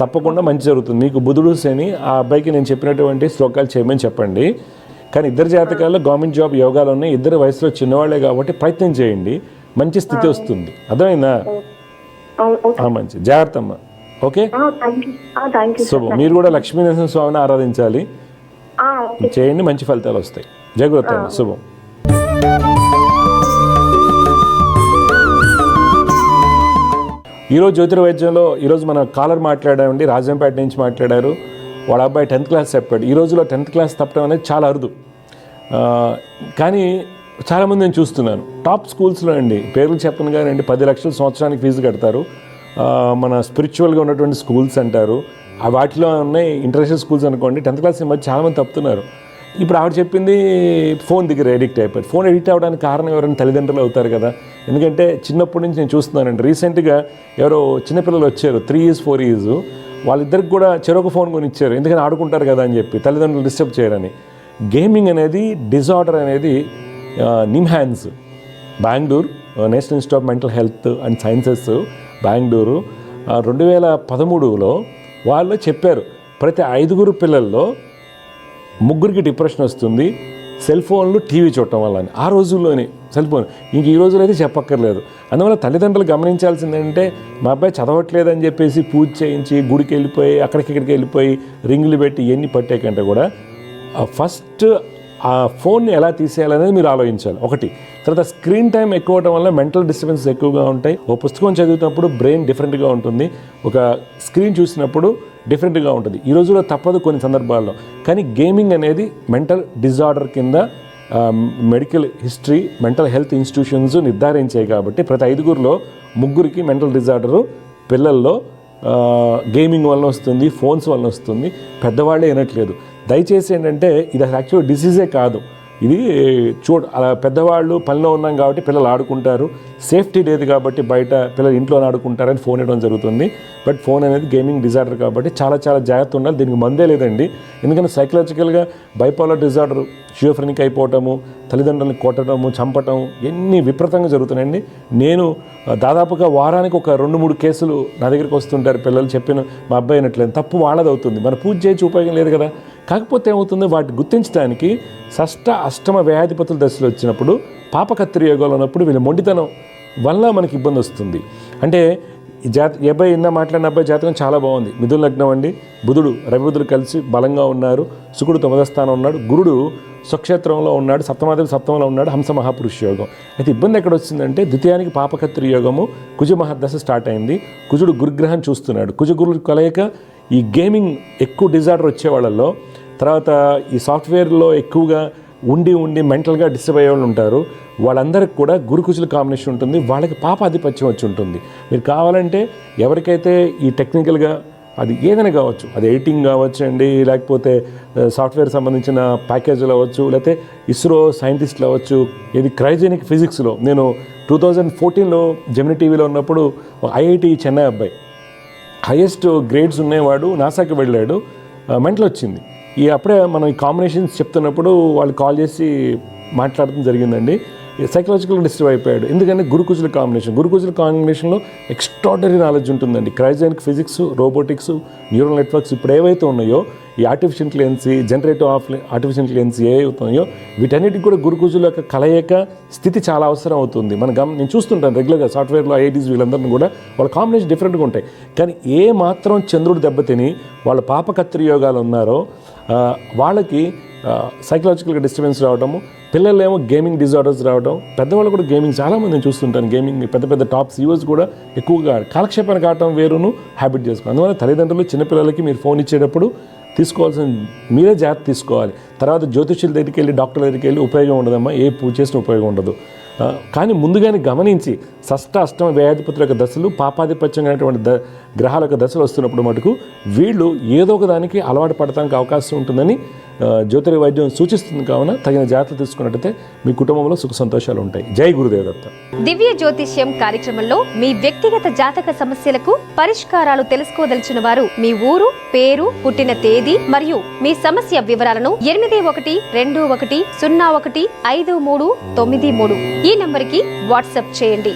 తప్పకుండా మంచి జరుగుతుంది. మీకు బుధుడు శని, ఆ అబ్బాయికి నేను చెప్పినటువంటి శ్లోకాలు చేయమని చెప్పండి. కానీ ఇద్దరు జాతకాల్లో గవర్నమెంట్ జాబ్ యోగాలు ఉన్నాయి. ఇద్దరు వయసులో చిన్నవాళ్లే కాబట్టి ప్రయత్నం చేయండి, మంచి స్థితి వస్తుంది. అర్థమైందా? మంచి జాగ్రత్త అమ్మా. ఓకే, శుభం. మీరు కూడా లక్ష్మీనరసింహ స్వామిని ఆరాధించాలి, చేయండి, మంచి ఫలితాలు వస్తాయి. జాగ్రత్త అమ్మా, శుభం. ఈరోజు జ్యోతిర్వైద్యంలో ఈరోజు మన కాలర్ మాట్లాడామండి, రాజంపేట నుంచి మాట్లాడారు. వాళ్ళ అబ్బాయి 10th క్లాస్ చెప్పాడు. ఈ రోజులో 10th క్లాస్ తప్పడం అనేది చాలా అరుదు. కానీ చాలామంది నేను చూస్తున్నాను టాప్ స్కూల్స్లో అండి, పేర్లు చెప్పను కానీ 10 లక్షల సంవత్సరానికి ఫీజు కడతారు. మన స్పిరిచువల్గా ఉన్నటువంటి స్కూల్స్ అంటారు, వాటిలో ఉన్నాయి ఇంటర్నేషనల్ స్కూల్స్ అనుకోండి, 10th క్లాస్ మధ్య చాలామంది తప్పుతున్నారు. ఇప్పుడు ఆవిడ చెప్పింది ఫోన్ దగ్గర ఎడిక్ట్ అయిపోయారు. ఫోన్ ఎడిక్ట్ అవ్వడానికి కారణం ఎవరైనా తల్లిదండ్రులు అవుతారు కదా. ఎందుకంటే చిన్నప్పటి నుంచి నేను చూస్తున్నానండి, రీసెంట్గా ఎవరో చిన్నపిల్లలు వచ్చారు 3 years 4 years, వాళ్ళిద్దరికి కూడా చెరొక ఫోన్ కొని ఇచ్చారు, ఎందుకని ఆడుకుంటారు కదా అని చెప్పి, తల్లిదండ్రులు డిస్టర్బ్ చేయరని. గేమింగ్ అనేది డిజార్డర్ అనేది NIMHANS Bengaluru national institute of mental health and sciences Bengaluru 2013లో వాళ్ళు చెప్పారు, ప్రతి 5 పిల్లల్లో 3 డిప్రెషన్ వస్తుంది సెల్ ఫోన్లు టీవీ చూడటం వల్ల అని. ఆ రోజుల్లోనే సెల్ ఫోన్, ఇంక ఈ రోజులో అయితే చెప్పక్కర్లేదు. అందువల్ల తల్లిదండ్రులు గమనించాల్సింది ఏంటంటే, మా అబ్బాయి చదవట్లేదని చెప్పేసి పూజ చేయించి గుడికి వెళ్ళిపోయి అక్కడికి వెళ్ళిపోయి రింగులు పెట్టి ఇవన్నీ పట్టే కంటే కూడా ఫస్ట్ ఆ ఫోన్ని ఎలా తీసేయాలనేది మీరు ఆలోచించాలి. ఒకటి. తర్వాత స్క్రీన్ టైం ఎక్కువ అవడం వల్ల మెంటల్ డిస్టర్బెన్సెస్ ఎక్కువగా ఉంటాయి. ఓ పుస్తకం చదువుతున్నప్పుడు బ్రెయిన్ డిఫరెంట్గా ఉంటుంది, ఒక స్క్రీన్ చూసినప్పుడు డిఫరెంట్గా ఉంటుంది. ఈ రోజుల్లో తప్పదు కొన్ని సందర్భాల్లో. కానీ గేమింగ్ అనేది మెంటల్ డిజార్డర్ కింద medical history, mental health institutions నిర్ధారించాయి. కాబట్టి ప్రతి 5లో 3 మెంటల్ డిజార్డరు పిల్లల్లో గేమింగ్ వల్ల వస్తుంది, ఫోన్స్ వల్ల వస్తుంది. పెద్దవాళ్ళే వినట్లేదు. దయచేసి ఏంటంటే, ఇది అసలు యాక్చువల్ డిసీజే కాదు. ఇది అలా పెద్దవాళ్ళు పనిలో ఉన్నాం కాబట్టి పిల్లలు ఆడుకుంటారు, సేఫ్టీ లేదు కాబట్టి బయట పిల్లలు ఇంట్లోనే ఆడుకుంటారని ఫోన్ ఇవ్వడం జరుగుతుంది. బట్ ఫోన్ అనేది గేమింగ్ డిజార్డర్ కాబట్టి చాలా జాగ్రత్త ఉండాలి. దీనికి మందే లేదండి. ఎందుకంటే సైకలాజికల్గా బైపోలర్ డిజార్డర్, షిజోఫ్రెనిక్ అయిపోవటము, తల్లిదండ్రులను కొట్టడము, చంపటం ఎన్ని విపరీతంగా జరుగుతున్నాయండి. నేను దాదాపుగా వారానికి ఒక 2-3 కేసులు నా దగ్గరికి వస్తుంటారు. పిల్లలు చెప్పిన మా అబ్బాయి అయినట్లేదు, తప్పు వాళ్ళది అవుతుంది, మన పూజ చేయించి ఉపయోగం లేదు కదా. కాకపోతే ఏమవుతుంది, వాటిని గుర్తించడానికి షష్ఠ అష్టమ వ్యాధిపతుల దశలు వచ్చినప్పుడు, పాపకత్తిరి యోగాలు ఉన్నప్పుడు వీళ్ళ మొండితనం వల్ల మనకి ఇబ్బంది వస్తుంది. అంటే ఈ అబ్బాయి మాట్లాడిన అబ్బాయి జాతకం చాలా బాగుంది. మిథున లగ్నం అండి, బుధుడు రవిబుధుడు కలిసి బలంగా ఉన్నారు, శుకుడు 9వ స్థానం ఉన్నాడు, గురుడు స్వక్షేత్రంలో ఉన్నాడు, సప్తమాదేవి సప్తమంలో ఉన్నాడు, హంస మహాపురుష యోగం. అయితే ఇబ్బంది ఎక్కడ వచ్చిందంటే, ద్వితీయానికి పాపకత్తిరి యోగము, కుజ మహాదశ స్టార్ట్ అయింది. కుజుడు గురుగ్రహం చూస్తున్నాడు. కుజ గురుడు కలయిక ఈ గేమింగ్ ఎక్కువ డిజార్డర్ వచ్చే వాళ్ళల్లో, తర్వాత ఈ సాఫ్ట్వేర్లో ఎక్కువగా ఉండి మెంటల్గా డిస్టర్బ్ అయ్యే వాళ్ళు ఉంటారు. వాళ్ళందరికీ కూడా గురుకుజుల కాంబినేషన్ ఉంటుంది. వాళ్ళకి పాప ఆధిపత్యం వచ్చి ఉంటుంది. మీరు కావాలంటే ఎవరికైతే ఈ టెక్నికల్గా అది ఏదైనా కావచ్చు, అది ఎడిటింగ్ కావచ్చు అండి, లేకపోతే సాఫ్ట్వేర్ సంబంధించిన ప్యాకేజీలు అవ్వచ్చు, లేకపోతే ఇస్రో సైంటిస్టులు అవ్వచ్చు, ఇది క్రైజెనిక్ ఫిజిక్స్లో నేను 2014లో జెమిని టీవీలో ఉన్నప్పుడు ఐఐటి చెన్నై అబ్బాయి హైయెస్ట్ గ్రేడ్స్ ఉన్నవాడు నాసాకి వెళ్ళాడు, మెంటల్ వచ్చింది. అప్పుడే మనం ఈ కాంబినేషన్స్ చెప్తున్నప్పుడు వాళ్ళు కాల్ చేసి మాట్లాడటం జరిగిందండి. సైకలాజికల్ డిస్టర్బ్ అయిపోయాడు. ఎందుకంటే గురుకుజుల కాంబినేషన్లో ఎక్స్ట్రాడనరీ నాలెడ్జ్ ఉంటుందండి. క్రైజెనిక్ ఫిజిక్స్, రోబోటిక్స్, న్యూరల్ నెట్వర్క్స్ ఇప్పుడు ఏవైతే ఉన్నాయో, ఈ artificial intelligence, generative artificial intelligence ఏవైతున్నాయో వీటన్నిటికి కూడా గురుకుజుల యొక్క కలయిక స్థితి చాలా అవసరం అవుతుంది. నేను చూస్తుంటాను రెగ్యులర్గా సాఫ్ట్వేర్లో ఐఐటీస్ వీళ్ళందరినీ కూడా వాళ్ళ కాంబినేషన్ డిఫరెంట్గా ఉంటాయి. కానీ ఏ మాత్రం చంద్రుడు దెబ్బతిని వాళ్ళ పాపకత్తిరి యోగాలు ఉన్నారో వాళ్ళకి సైకలాజికల్గా డిస్టర్బెన్స్ రావడము, పిల్లలేమో గేమింగ్ డిజార్డర్స్ రావడం, పెద్దవాళ్ళు కూడా గేమింగ్ చాలామంది నేను చూస్తుంటాను. గేమింగ్ పెద్ద టాప్ సీఈఓస్ కూడా ఎక్కువగా కాలక్షేపానికి ఆడటం వేరును హ్యాబిట్ చేసుకోవాలి. అందువల్ల తల్లిదండ్రులు చిన్నపిల్లలకి మీరు ఫోన్ ఇచ్చేటప్పుడు తీసుకోవాల్సిన మీరే జాగ్రత్త తీసుకోవాలి. తర్వాత జ్యోతిష్యుల దగ్గరికి వెళ్ళి, డాక్టర్ దగ్గరికి వెళ్ళి ఉపయోగం ఉండదమ్మా, ఏ పూజ చేసిన ఉపయోగం ఉండదు. కానీ ముందుగానే గమనించి షష్ఠ అష్టమ వ్యాధిపతుల యొక్క దశలు, పాపాధిపత్యం అనేటువంటి గ్రహాల యొక్క దశలు వస్తున్నప్పుడు మటుకు వీళ్ళు ఏదో ఒక దానికి అలవాటు పడటానికి అవకాశం ఉంటుందని జ్యోతిర్య వైద్యం సూచిస్తుంది. కావున తగిన జాగ్రత్తలు తీసుకున్నట్టయితే మీ కుటుంబంలో సుఖ సంతోషాలు ఉంటాయి. జై గురుదేవదత్త. దివ్య జ్యోతిష్యం కార్యక్రమంలో మీ వ్యక్తిగత జాతక సమస్యలకు పరిష్కారాలు తెలుసుకోదలిచిన వారు మీ ఊరు, పేరు, పుట్టిన తేదీ మరియు మీ సమస్య వివరాలను 8121015393 ఈ నంబర్కి వాట్సాప్ చేయండి.